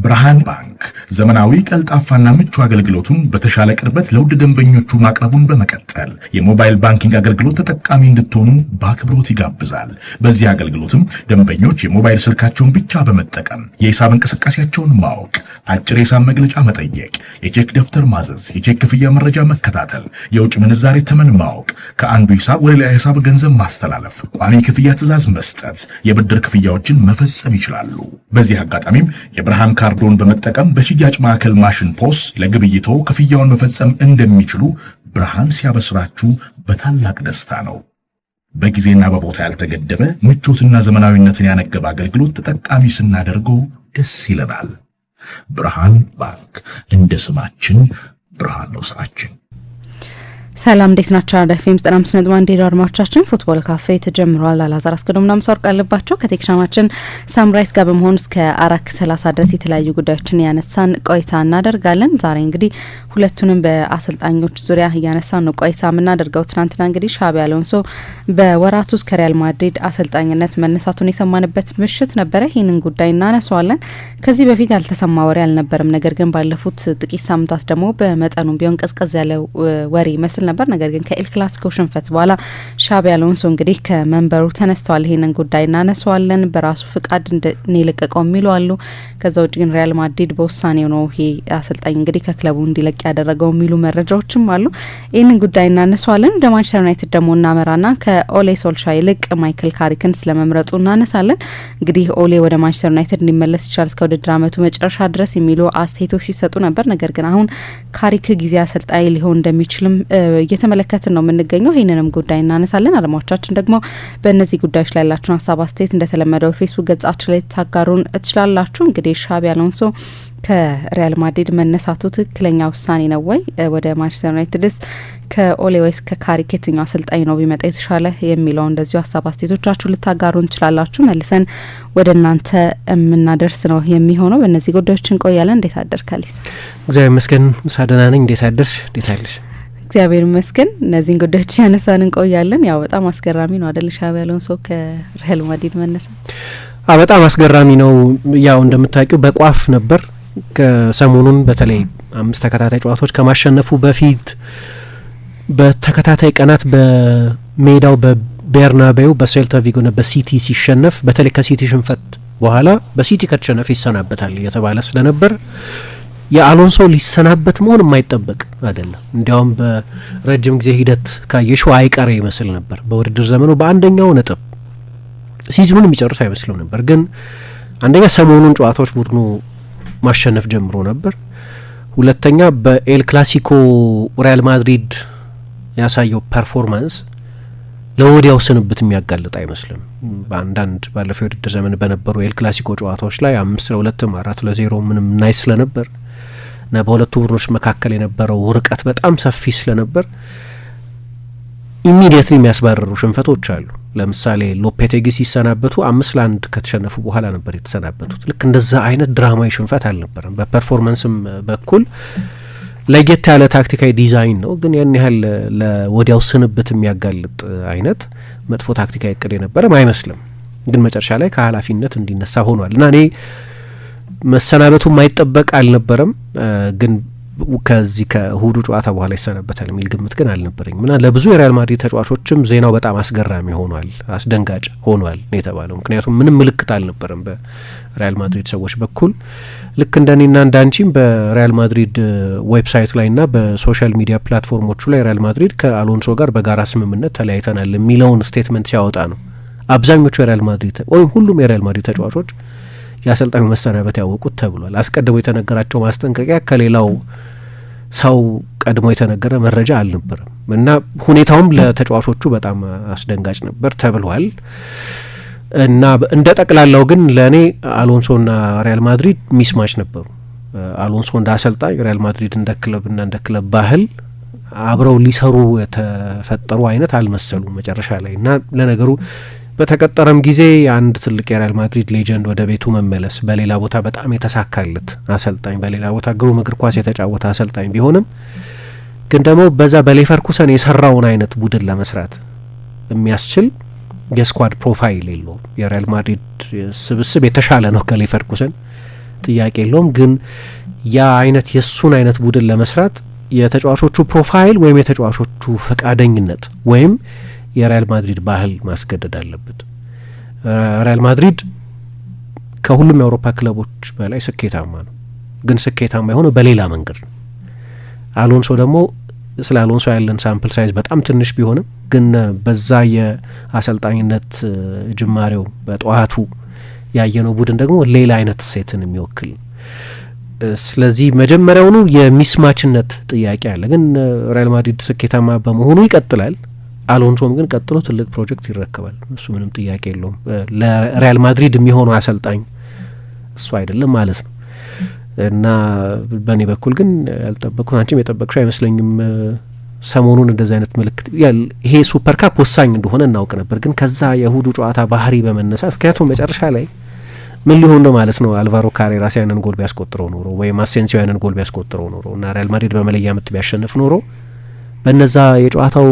ብርሃን ባንክ ዘመናዊ ቀልጣፋና ምቹ አገልግሎቱን በተሻለ ቅርበት ለውድ ደንበኞቹ ማቅረቡን በመቀጠል የሞባይል ባንኪንግ አገልግሎት ተጠቃሚ እንድትሆኑ በአክብሮት ይጋብዛል። በዚህ አገልግሎትም ደንበኞች የሞባይል ስልካቸውን ብቻ በመጠቀም የሂሳብ እንቅስቃሴያቸውን ማወቅ፣ አጭር የሂሳብ መግለጫ መጠየቅ፣ የቼክ ደብተር ማዘዝ፣ የቼክ ክፍያ መረጃ መከታተል፣ የውጭ ምንዛሬ ተመን ማወቅ፣ ከአንዱ ሂሳብ ወደ ሌላ ሂሳብ ገንዘብ ማስተላለፍ፣ ቋሚ ክፍያ ትዕዛዝ መስጠት፣ የብድር ክፍያዎችን መፈጸም ይችላሉ። በዚህ አጋጣሚም የብርሃን ካርዶን በመጠቀም በሽያጭ ማዕከል ማሽን ፖስ ለግብይቶ ክፍያውን መፈጸም እንደሚችሉ ብርሃን ሲያበስራችሁ በታላቅ ደስታ ነው። በጊዜና በቦታ ያልተገደበ ምቾትና ዘመናዊነትን ያነገበ አገልግሎት ተጠቃሚ ስናደርገው ደስ ይለናል። ብርሃን ባንክ፣ እንደ ስማችን ብርሃን ነው ስራችን። ሰላም እንዴት ናችሁ? ዳይፌም 95.1 ሬዲዮ አድማጮቻችን ፉትቦል ካፌ ተጀምሯል። አላዛር አስገዶምና መስዋዕት አለባቸው ከቴክኒሻናችን ሳምራይስ ጋር በመሆን እስከ 4:30 ድረስ የተለያዩ ጉዳዮችን ያነሳን ቆይታ እናደርጋለን። ዛሬ እንግዲህ ሁለቱንም በአሰልጣኞች ዙሪያ ያነሳን ነው ቆይታ የምናደርገው። ትናንትና እንግዲህ ሻቢ አሎንሶ በወራቱ ውስጥ ከሪያል ማድሪድ አሰልጣኝነት መነሳቱን የሰማንበት ምሽት ነበረ። ይህንን ጉዳይ እናነሳዋለን። ከዚህ በፊት ያልተሰማ ወሬ አልነበረም። ነገር ግን ባለፉት ጥቂት ሳምንታት ደግሞ በመጠኑም ቢሆን ቀዝቀዝ ያለ ወሬ ይመስል ነበር። ነገር ግን ከኤል ክላሲኮ ሽንፈት በኋላ ሻቢ አሎንሶ እንግዲህ ከመንበሩ ተነስተዋል። ይሄንን ጉዳይ እናነሳዋለን። በራሱ ፍቃድ እንደለቀቀው የሚሉ አሉ። ከዛ ውጭ ግን ሪያል ማድሪድ በውሳኔው ነው ይሄ አሰልጣኝ እንግዲህ ከክለቡ እንዲለቅ ያደረገው የሚሉ መረጃዎችም አሉ። ይሄንን ጉዳይ እናነሳዋለን። ወደ ማንቸስተር ዩናይትድ ደግሞ እናመራና ከኦሌ ሶልሻ ይልቅ ማይክል ካሪክን ስለመምረጡ እናነሳለን። እንግዲህ ኦሌ ወደ ማንቸስተር ዩናይትድ እንዲመለስ ይችላል እስከ ውድድር ዓመቱ መጨረሻ ድረስ የሚሉ አስተያየቶች ሲሰጡ ነበር። ነገር ግን አሁን ካሪክ ጊዜ አሰልጣኝ ሊሆን እንደሚችልም እየተመለከትን ነው የምንገኘው። ይህንንም ጉዳይ እናነሳለን። አድማጮቻችን ደግሞ በእነዚህ ጉዳዮች ላይ ያላችሁን ሀሳብ አስተያየት እንደተለመደው ፌስቡክ ገጻችን ላይ ታጋሩን ትችላላችሁ። እንግዲህ ሻቢ አሎንሶ ከሪያል ማድሪድ መነሳቱ ትክክለኛ ውሳኔ ነው ወይ? ወደ ማንቸስተር ዩናይትድስ ከኦሌ ወይስ ከካሪክ የትኛው አሰልጣኝ ነው ቢመጣ የተሻለ የሚለው እንደዚሁ ሀሳብ አስተያየቶቻችሁ ልታጋሩን ትችላላችሁ። መልሰን ወደ እናንተ የምናደርስ ነው የሚሆነው። በእነዚህ ጉዳዮች እንቆያለን። እንዴት አደርካሊስ? እግዚአብሔር ይመስገን ሳደና ነኝ። እንዴት አደርሽ? እንዴት አለሽ? እግዚአብሔር ይመስገን። እነዚህን ጉዳዮች ያነሳን እንቆያለን። ያው በጣም አስገራሚ ነው አይደል? ሻቢ አሎንሶ ከሪያል ማድሪድ መነሳት በጣም አስገራሚ ነው። ያው እንደምታውቂው በቋፍ ነበር ከሰሞኑን በተለይ 5 ተከታታይ ጨዋታዎች ከማሸነፉ በፊት በተከታታይ ቀናት በሜዳው በቤርናቤው በሴልታ ቪጎና በሲቲ ሲሸነፍ፣ በተለይ ከሲቲ ሽንፈት በኋላ በሲቲ ከተሸነፈ ይሰናበታል እየተባለ ስለነበር የአሎንሶ ሊሰናበት መሆን የማይጠበቅ አይደለም። እንዲያውም በረጅም ጊዜ ሂደት ካየሽው አይቀሬ ይመስል ነበር። በውድድር ዘመኑ በአንደኛው ነጥብ ሲዝኑን የሚጨርስ አይመስልም ነበር። ግን አንደኛ ሰሞኑን ጨዋታዎች ቡድኑ ማሸነፍ ጀምሮ ነበር። ሁለተኛ በኤል ክላሲኮ ሪያል ማድሪድ ያሳየው ፐርፎርማንስ ለወዲያው ስንብት የሚያጋልጥ አይመስልም። በአንዳንድ ባለፈው የውድድር ዘመን በነበሩ ኤል ክላሲኮ ጨዋታዎች ላይ 5-2 4-0 ምንም ናይ ስለነበር እና በሁለቱ ቡድኖች መካከል የነበረው ርቀት በጣም ሰፊ ስለነበር ኢሚዲየትሊ የሚያስባረሩ ሽንፈቶች አሉ። ለምሳሌ ሎፔቴጊ ሲሰናበቱ 5-1 ከተሸነፉ በኋላ ነበር የተሰናበቱት። ልክ እንደዛ አይነት ድራማዊ ሽንፈት አልነበረም። በፐርፎርማንስም በኩል ለየት ያለ ታክቲካዊ ዲዛይን ነው፣ ግን ያን ያህል ለወዲያው ስንብት የሚያጋልጥ አይነት መጥፎ ታክቲካዊ እቅድ የነበረም አይመስልም። ግን መጨረሻ ላይ ከኃላፊነት እንዲነሳ ሆኗል እና እኔ መሰናበቱ የማይጠበቅ አልነበረም። ግን ከዚህ ከእሁዱ ጨዋታ በኋላ ይሰናበታል የሚል ግምት ግን አልነበረኝም እና ለብዙ የሪያል ማድሪድ ተጫዋቾችም ዜናው በጣም አስገራሚ ሆኗል፣ አስደንጋጭ ሆኗል ነው የተባለው። ምክንያቱም ምንም ምልክት አልነበረም በሪያል ማድሪድ ሰዎች በኩል። ልክ እንደኔና እንዳንቺም በሪያል ማድሪድ ዌብሳይት ላይና በሶሻል ሚዲያ ፕላትፎርሞቹ ላይ ሪያል ማድሪድ ከአሎንሶ ጋር በጋራ ስምምነት ተለያይተናል የሚለውን ስቴትመንት ሲያወጣ ነው አብዛኞቹ የሪያል ማድሪድ ወይም ሁሉም የሪያል ማድሪድ ተጫዋቾች የአሰልጣኙ መሰናበት ያወቁት ተብሏል። አስቀድሞ የተነገራቸው ማስጠንቀቂያ ከሌላው ሰው ቀድሞ የተነገረ መረጃ አልነበረም እና ሁኔታውም ለተጫዋቾቹ በጣም አስደንጋጭ ነበር ተብሏል። እና እንደ ጠቅላላው ግን ለእኔ አሎንሶና ሪያል ማድሪድ ሚስማች ነበሩ። አሎንሶ እንደ አሰልጣኝ፣ ሪያል ማድሪድ እንደ ክለብና እንደ ክለብ ባህል አብረው ሊሰሩ የተፈጠሩ አይነት አልመሰሉም መጨረሻ ላይ እና ለነገሩ በተቀጠረም ጊዜ አንድ ትልቅ የሪያል ማድሪድ ሌጀንድ ወደ ቤቱ መመለስ፣ በሌላ ቦታ በጣም የተሳካለት አሰልጣኝ፣ በሌላ ቦታ ግሩም እግር ኳስ የተጫወተ አሰልጣኝ ቢሆንም ግን ደግሞ በዛ በሌቨርኩሰን የሰራውን አይነት ቡድን ለመስራት የሚያስችል የስኳድ ፕሮፋይል የለውም። የሪያል ማድሪድ ስብስብ የተሻለ ነው ከሌቨርኩሰን ጥያቄ የለውም። ግን ያ አይነት የሱን አይነት ቡድን ለመስራት የተጫዋቾቹ ፕሮፋይል ወይም የተጫዋቾቹ ፈቃደኝነት ወይም የሪያል ማድሪድ ባህል ማስገደድ አለበት። ሪያል ማድሪድ ከሁሉም የአውሮፓ ክለቦች በላይ ስኬታማ ነው። ግን ስኬታማ የሆነው በሌላ መንገድ ነው። አሎንሶ ደግሞ ስለ አሎንሶ ያለን ሳምፕል ሳይዝ በጣም ትንሽ ቢሆንም ግን በዛ የአሰልጣኝነት ጅማሬው በጠዋቱ ያየነው ቡድን ደግሞ ሌላ አይነት ሴትን የሚወክል። ስለዚህ መጀመሪያውኑ የሚስማችነት ጥያቄ አለ። ግን ሪያል ማድሪድ ስኬታማ በመሆኑ ይቀጥላል። አሎንሶም ግን ቀጥሎ ትልቅ ፕሮጀክት ይረከባል። እሱ ምንም ጥያቄ የለውም። ለሪያል ማድሪድ የሚሆነው አሰልጣኝ እሱ አይደለም ማለት ነው። እና በእኔ በኩል ግን ያልጠበቅኩት አንቺም የጠበቅሽው አይመስለኝም። ሰሞኑን እንደዚህ አይነት ምልክት ይሄ ሱፐር ካፕ ወሳኝ እንደሆነ እናውቅ ነበር። ግን ከዛ የእሁዱ ጨዋታ ባህሪ በመነሳት ምክንያቱም መጨረሻ ላይ ምን ሊሆን ነው ማለት ነው አልቫሮ ካሬራስ ያንን ጎል ቢያስቆጥረው ኖሮ ወይም አሴንሲዮ ያንን ጎል ቢያስቆጥረው ኖሮ እና ሪያል ማድሪድ በመለያ ምት ቢያሸንፍ ኖሮ በነዛ የጨዋታው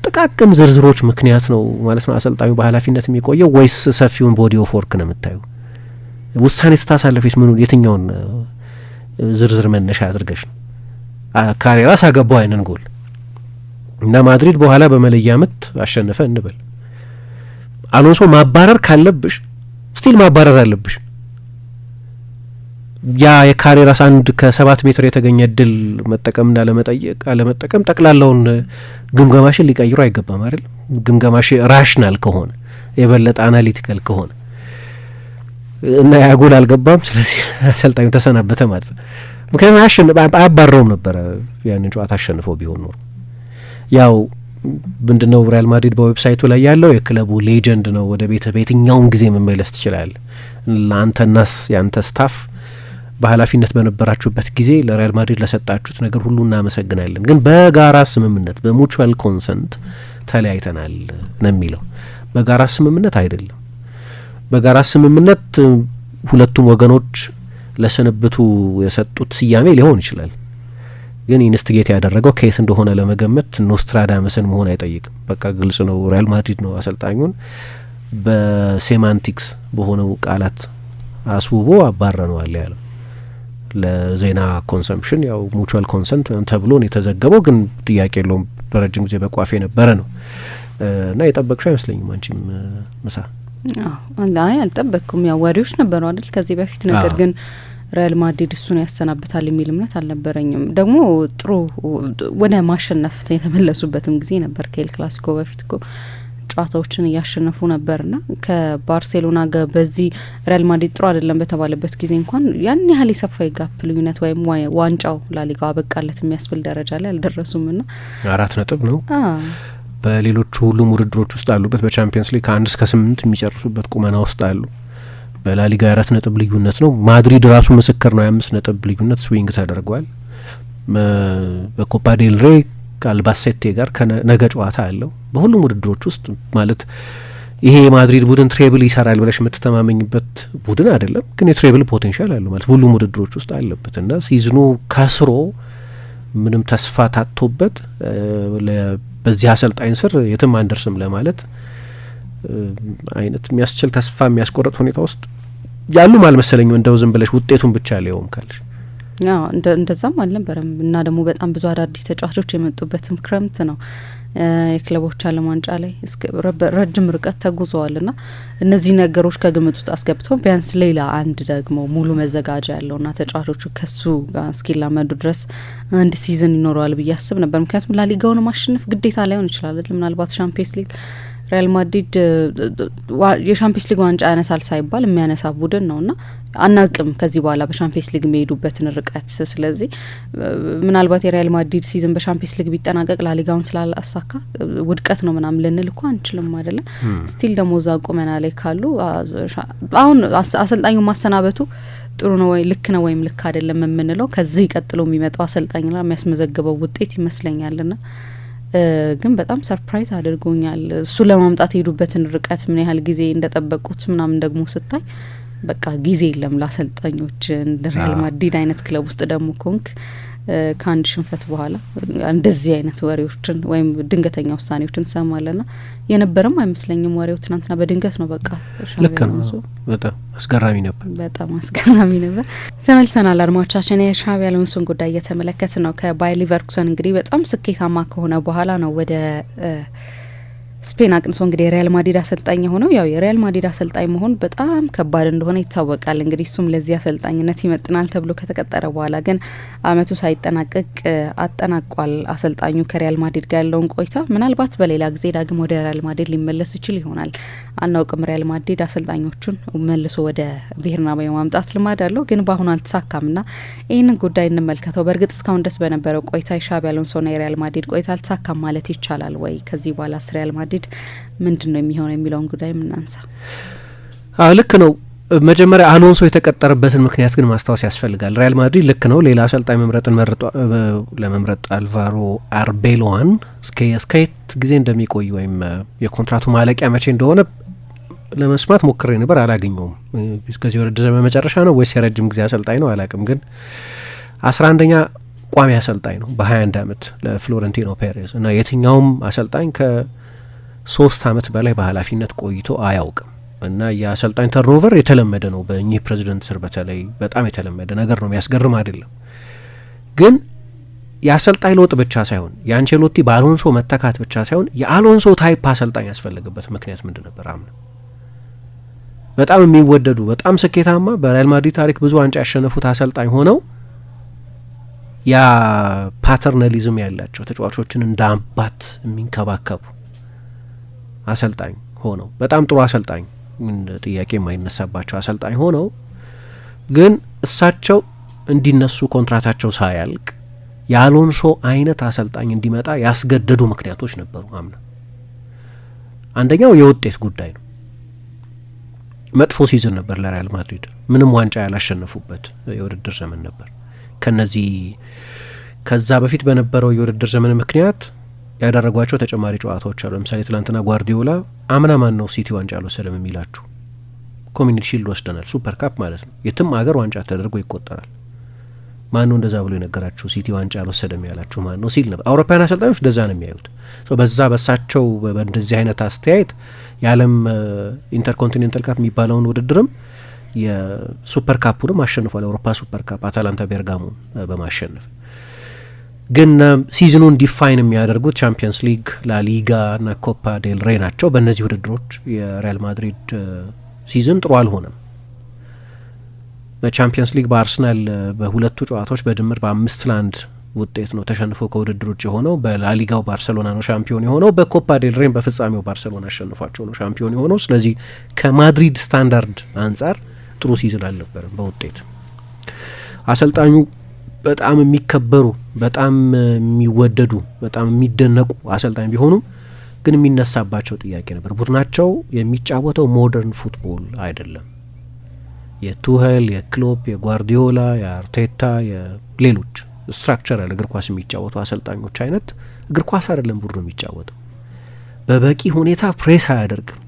ጥቃቅን ዝርዝሮች ምክንያት ነው ማለት ነው አሰልጣኙ በኃላፊነት የሚቆየው ወይስ ሰፊውን ቦዲ ኦፍ ወርክ ነው የምታዩ? ውሳኔ ስታሳልፊስ ምኑን የትኛውን ዝርዝር መነሻ አድርገሽ ነው? ካሬራስ አገባው አይንን ጎል እና ማድሪድ በኋላ በመለያ ምት አሸነፈ እንበል። አሎንሶ ማባረር ካለብሽ ስቲል ማባረር አለብሽ። ያ የካሬራስ አንድ ከ7 ሜትር የተገኘ እድል መጠቀምና አለመጠቀም ጠቅላላውን ግምገማሽን ሊቀይሩ አይገባም አይደል? ግምገማሽ ራሽናል ከሆነ የበለጠ አናሊቲካል ከሆነ እና ያ ጎል አልገባም፣ ስለዚህ አሰልጣኙ ተሰናበተ ማለት ነው። ምክንያቱም አያባረውም ነበረ ያንን ጨዋታ አሸንፈው ቢሆን ኖሮ። ያው ምንድነው ሪያል ማድሪድ በዌብሳይቱ ላይ ያለው የክለቡ ሌጀንድ ነው። ወደ ቤት በየትኛውም ጊዜ መመለስ ትችላለህ። ለአንተናስ ያንተ ስታፍ በኃላፊነት በነበራችሁበት ጊዜ ለሪያል ማድሪድ ለሰጣችሁት ነገር ሁሉ እናመሰግናለን፣ ግን በጋራ ስምምነት በሙቹዋል ኮንሰንት ተለያይተናል ነው የሚለው። በጋራ ስምምነት አይደለም። በጋራ ስምምነት ሁለቱም ወገኖች ለስንብቱ የሰጡት ስያሜ ሊሆን ይችላል፣ ግን ኢንስቲጌት ያደረገው ኬስ እንደሆነ ለመገመት ኖስትራዳመስን መሆን አይጠይቅም። በቃ ግልጽ ነው። ሪያል ማድሪድ ነው አሰልጣኙን በሴማንቲክስ በሆነው ቃላት አስውቦ አባረነዋል ያለው። ለዜና ኮንሰምፕሽን ያው ሙቹዋል ኮንሰንት ተብሎ ነው የተዘገበው፣ ግን ጥያቄ የለውም በረጅም ጊዜ በቋፍ የነበረ ነው እና የጠበቅሽው አይመስለኝም አንቺም ምሳ? አይ አልጠበቅኩም። ያው ወሬዎች ነበሩ አይደል ከዚህ በፊት። ነገር ግን ሪያል ማድሪድ እሱን ያሰናብታል የሚል እምነት አልነበረኝም። ደግሞ ጥሩ ወደ ማሸነፍ የተመለሱበትም ጊዜ ነበር። ከኤል ክላሲኮ በፊት እኮ ጨዋታዎችን እያሸነፉ ነበርና ከባርሴሎና ጋር በዚህ ሪያል ማድሪድ ጥሩ አይደለም በተባለበት ጊዜ እንኳን ያን ያህል የሰፋ የጋፕ ልዩነት ወይም ዋንጫው ላሊጋው አበቃለት የሚያስብል ደረጃ ላይ አልደረሱምና 4 ነጥብ ነው። በሌሎቹ ሁሉም ውድድሮች ውስጥ አሉበት። በቻምፒየንስ ሊግ ከ1 እስከ 8 የሚጨርሱበት ቁመና ውስጥ አሉ። በላሊጋ 4 ነጥብ ልዩነት ነው። ማድሪድ ራሱ ምስክር ነው። 5 ነጥብ ልዩነት ስዊንግ ተደርጓል። በኮፓ ዴል ሬ ከአልባሴቴ ጋር ነገ ጨዋታ አለው። በሁሉም ውድድሮች ውስጥ ማለት ይሄ የማድሪድ ቡድን ትሬብል ይሰራል ብለሽ የምትተማመኝበት ቡድን አይደለም፣ ግን የትሬብል ፖቴንሻል አለው ማለት ሁሉም ውድድሮች ውስጥ አለበት እና ሲዝኑ ከስሮ ምንም ተስፋ ታጥቶበት በዚህ አሰልጣኝ ስር የትም አንደርስም ለማለት አይነት የሚያስችል ተስፋ የሚያስቆርጥ ሁኔታ ውስጥ ያሉም አልመሰለኝም። እንደው ዝም ብለሽ ውጤቱን ብቻ ሊሆን ካልሽ እንደዛም አልነበረም እና ደግሞ በጣም ብዙ አዳዲስ ተጫዋቾች የመጡበትም ክረምት ነው። የክለቦች ዓለም ዋንጫ ላይ ረጅም ርቀት ተጉዘዋል ና እነዚህ ነገሮች ከግምት ውስጥ አስገብተው ቢያንስ ሌላ አንድ ደግሞ ሙሉ መዘጋጃ ያለውና ተጫዋቾቹ ከሱ ጋር እስኪላመዱ ድረስ አንድ ሲዝን ይኖረዋል ብዬ አስብ ነበር። ምክንያቱም ላሊጋውን ማሸነፍ ግዴታ ላይሆን ይችላል። ምናልባት ሻምፒየንስ ሊግ ሪያል ማድሪድ የሻምፒየንስ ሊግ ዋንጫ ያነሳል ሳይባል የሚያነሳ ቡድን ነውና አናቅም ከዚህ በኋላ በሻምፒየንስ ሊግ የሚሄዱበትን ርቀት። ስለዚህ ምናልባት የሪያል ማድሪድ ሲዝን በሻምፒየንስ ሊግ ቢጠናቀቅ ላሊጋውን ስላላሳካ ውድቀት ነው ምናምን ልንል እኮ አንችልም አይደለ? ስቲል ደግሞ እዛ ቁመና ላይ ካሉ አሁን አሰልጣኙ ማሰናበቱ ጥሩ ነው ወይ ልክ ነው ወይም ልክ አይደለም የምንለው ከዚህ ቀጥሎ የሚመጣው አሰልጣኝ ላይ የሚያስመዘግበው ውጤት ይመስለኛልና ግን በጣም ሰርፕራይዝ አድርጎኛል። እሱ ለማምጣት የሄዱበትን ርቀት ምን ያህል ጊዜ እንደጠበቁት ምናምን ደግሞ ስታይ በቃ ጊዜ የለም ለአሰልጣኞች። እንደ ሪያል ማድሪድ አይነት ክለብ ውስጥ ደግሞ ኮንክ ከአንድ ሽንፈት በኋላ እንደዚህ አይነት ወሬዎችን ወይም ድንገተኛ ውሳኔዎችን ትሰማለና የነበረም አይመስለኝም ወሬው ትናንትና በድንገት ነው። በቃ ልክ ነው። በጣም አስገራሚ ነበር። በጣም አስገራሚ ነበር። ተመልሰናል አድማጮቻችን። የሻቢ አሎንሶን ጉዳይ እየተመለከት ነው። ከባየር ሊቨርኩሰን እንግዲህ በጣም ስኬታማ ከሆነ በኋላ ነው ወደ ስፔን አቅንሶ እንግዲህ የሪያል ማድሪድ አሰልጣኝ ሆነው። ያው የሪያል ማድሪድ አሰልጣኝ መሆን በጣም ከባድ እንደሆነ ይታወቃል። እንግዲህ እሱም ለዚህ አሰልጣኝነት ይመጥናል ተብሎ ከተቀጠረ በኋላ ግን አመቱ ሳይጠናቀቅ አጠናቋል። አሰልጣኙ ከሪያል ማድሪድ ጋር ያለውን ቆይታ ምናልባት በሌላ ጊዜ ዳግም ወደ ሪያል ማድሪድ ሊመለስ ይችል ይሆናል፣ አናውቅም። ሪያል ማድሪድ አሰልጣኞቹን መልሶ ወደ ቤርናቤው ማምጣት ልማድ አለው፣ ግን በአሁኑ አልተሳካምና ይህንን ጉዳይ እንመልከተው። በእርግጥ እስካሁን ድረስ በነበረው ቆይታ የሻቢ አሎንሶና የሪያል ማድሪድ ቆይታ አልተሳካም ማለት ይቻላል ወይ? ከዚህ በኋላ ሪያል ማድሪድ ምንድን ነው የሚሆነው የሚለውን ጉዳይ ምናንሳ። ልክ ነው። መጀመሪያ አሎንሶ የተቀጠረበትን ምክንያት ግን ማስታወስ ያስፈልጋል። ሪያል ማድሪድ ልክ ነው ሌላ አሰልጣኝ ለመምረጥ አልቫሮ አርቤሎዋን እስከየት ጊዜ እንደሚቆይ ወይም የኮንትራቱ ማለቂያ መቼ እንደሆነ ለመስማት ሞክሬ ነበር፣ አላገኘውም። እስከዚህ ወደ ዘመን መጨረሻ ነው ወይስ የረጅም ጊዜ አሰልጣኝ ነው አላቅም። ግን 11ኛ ቋሚ አሰልጣኝ ነው በ21 ዓመት ለፍሎረንቲኖ ፔሬዝ እና የትኛውም አሰልጣኝ ከ3 ዓመት በላይ በኃላፊነት ቆይቶ አያውቅም። እና የአሰልጣኝ ተርኖቨር የተለመደ ነው በእኚህ ፕሬዚደንት ስር፣ በተለይ በጣም የተለመደ ነገር ነው፣ የሚያስገርም አይደለም። ግን የአሰልጣኝ ለውጥ ብቻ ሳይሆን የአንቸሎቲ በአሎንሶ መተካት ብቻ ሳይሆን የአሎንሶ ታይፕ አሰልጣኝ ያስፈለገበት ምክንያት ምንድን ነበር? አምና በጣም የሚወደዱ በጣም ስኬታማ በሪያል ማድሪድ ታሪክ ብዙ ዋንጫ ያሸነፉት አሰልጣኝ ሆነው ያ ፓተርናሊዝም ያላቸው ተጫዋቾችን እንደ አባት የሚንከባከቡ አሰልጣኝ ሆነው በጣም ጥሩ አሰልጣኝ፣ ምን ጥያቄ የማይነሳባቸው አሰልጣኝ ሆነው ግን እሳቸው እንዲነሱ ኮንትራታቸው ሳያልቅ የአሎንሶ አይነት አሰልጣኝ እንዲመጣ ያስገደዱ ምክንያቶች ነበሩ። አምና አንደኛው የውጤት ጉዳይ ነው። መጥፎ ሲዝን ነበር ለሪያል ማድሪድ፣ ምንም ዋንጫ ያላሸነፉበት የውድድር ዘመን ነበር። ከዛ በፊት በነበረው የውድድር ዘመን ምክንያት ያደረጓቸው ተጨማሪ ጨዋታዎች አሉ። ለምሳሌ ትላንትና ጓርዲዮላ አምና ማን ነው ሲቲ ዋንጫ አልወሰደም የሚላችሁ? ኮሚኒቲ ሺልድ ወስደናል፣ ሱፐር ካፕ ማለት ነው። የትም አገር ዋንጫ ተደርጎ ይቆጠራል። ማን ነው እንደዛ ብሎ የነገራችሁ? ሲቲ ዋንጫ አልወሰደም ያላችሁ ማን ነው ሲል ነበር። አውሮፓውያን አሰልጣኞች እንደዛ ነው የሚያዩት። በሳቸው በእንደዚህ አይነት አስተያየት የዓለም ኢንተርኮንቲኔንታል ካፕ የሚባለውን ውድድርም የሱፐር ካፑንም አሸንፏል። የአውሮፓ ሱፐር ካፕ አታላንታ ቤርጋሞን በማሸነፍ ግን ሲዝኑን ዲፋይን የሚያደርጉት ቻምፒየንስ ሊግ፣ ላሊጋ እና ኮፓ ዴል ሬ ናቸው። በእነዚህ ውድድሮች የሪያል ማድሪድ ሲዝን ጥሩ አልሆነም። በቻምፒየንስ ሊግ በአርሰናል በሁለቱ ጨዋታዎች በድምር በ5-1 ውጤት ነው ተሸንፎ ከውድድር ውጭ የሆነው። በላሊጋው ባርሰሎና ነው ሻምፒዮን የሆነው። በኮፓ ዴል ሬም በፍጻሜው ባርሰሎና አሸንፏቸው ነው ሻምፒዮን የሆነው። ስለዚህ ከማድሪድ ስታንዳርድ አንጻር ጥሩ ሲዝን አልነበርም በውጤት። አሰልጣኙ በጣም የሚከበሩ በጣም የሚወደዱ በጣም የሚደነቁ አሰልጣኝ ቢሆኑም ግን የሚነሳባቸው ጥያቄ ነበር። ቡድናቸው የሚጫወተው ሞደርን ፉትቦል አይደለም። የቱሄል፣ የክሎፕ፣ የጓርዲዮላ፣ የአርቴታ፣ የሌሎች ስትራክቸራል እግር ኳስ የሚጫወቱ አሰልጣኞች አይነት እግር ኳስ አይደለም ቡድኑ የሚጫወተው። በበቂ ሁኔታ ፕሬስ አያደርግም።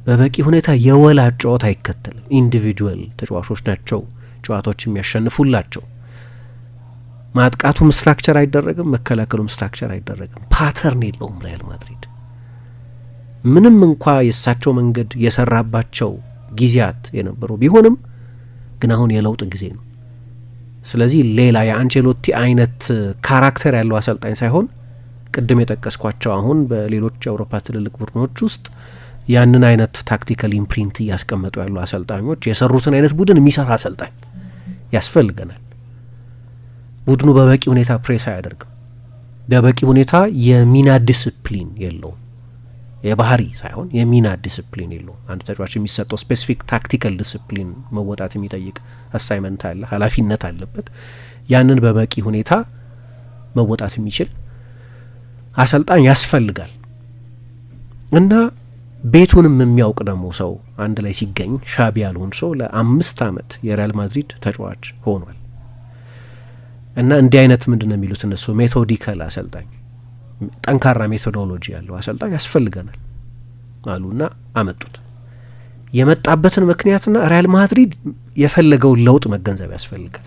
በበቂ ሁኔታ የወላጅ ጨዋታ አይከተልም። ኢንዲቪጁዋል ተጫዋቾች ናቸው ጨዋታዎች የሚያሸንፉላቸው። ማጥቃቱም ስትራክቸር አይደረግም፣ መከላከሉም ስትራክቸር አይደረግም። ፓተርን የለውም ሪያል ማድሪድ። ምንም እንኳ የእሳቸው መንገድ የሰራባቸው ጊዜያት የነበሩ ቢሆንም ግን አሁን የለውጥ ጊዜ ነው። ስለዚህ ሌላ የአንቸሎቲ አይነት ካራክተር ያለው አሰልጣኝ ሳይሆን ቅድም የጠቀስኳቸው አሁን በሌሎች የአውሮፓ ትልልቅ ቡድኖች ውስጥ ያንን አይነት ታክቲካል ኢምፕሪንት እያስቀመጡ ያሉ አሰልጣኞች የሰሩትን አይነት ቡድን የሚሰራ አሰልጣኝ ያስፈልገናል። ቡድኑ በበቂ ሁኔታ ፕሬስ አያደርግም። በበቂ ሁኔታ የሚና ዲስፕሊን የለውም። የባህሪ ሳይሆን የሚና ዲስፕሊን የለውም። አንድ ተጫዋች የሚሰጠው ስፔሲፊክ ታክቲካል ዲስፕሊን መወጣት የሚጠይቅ አሳይመንት አለ፣ ኃላፊነት አለበት። ያንን በበቂ ሁኔታ መወጣት የሚችል አሰልጣኝ ያስፈልጋል እና ቤቱንም የሚያውቅ ደግሞ ሰው አንድ ላይ ሲገኝ ሻቢ አሎንሶ ለ5 ዓመት የሪያል ማድሪድ ተጫዋች ሆኗል እና እንዲህ አይነት ምንድን ነው የሚሉት እነሱ ሜቶዲካል አሰልጣኝ፣ ጠንካራ ሜቶዶሎጂ ያለው አሰልጣኝ ያስፈልገናል አሉና አመጡት። የመጣበትን ምክንያትና ሪያል ማድሪድ የፈለገውን ለውጥ መገንዘብ ያስፈልጋል።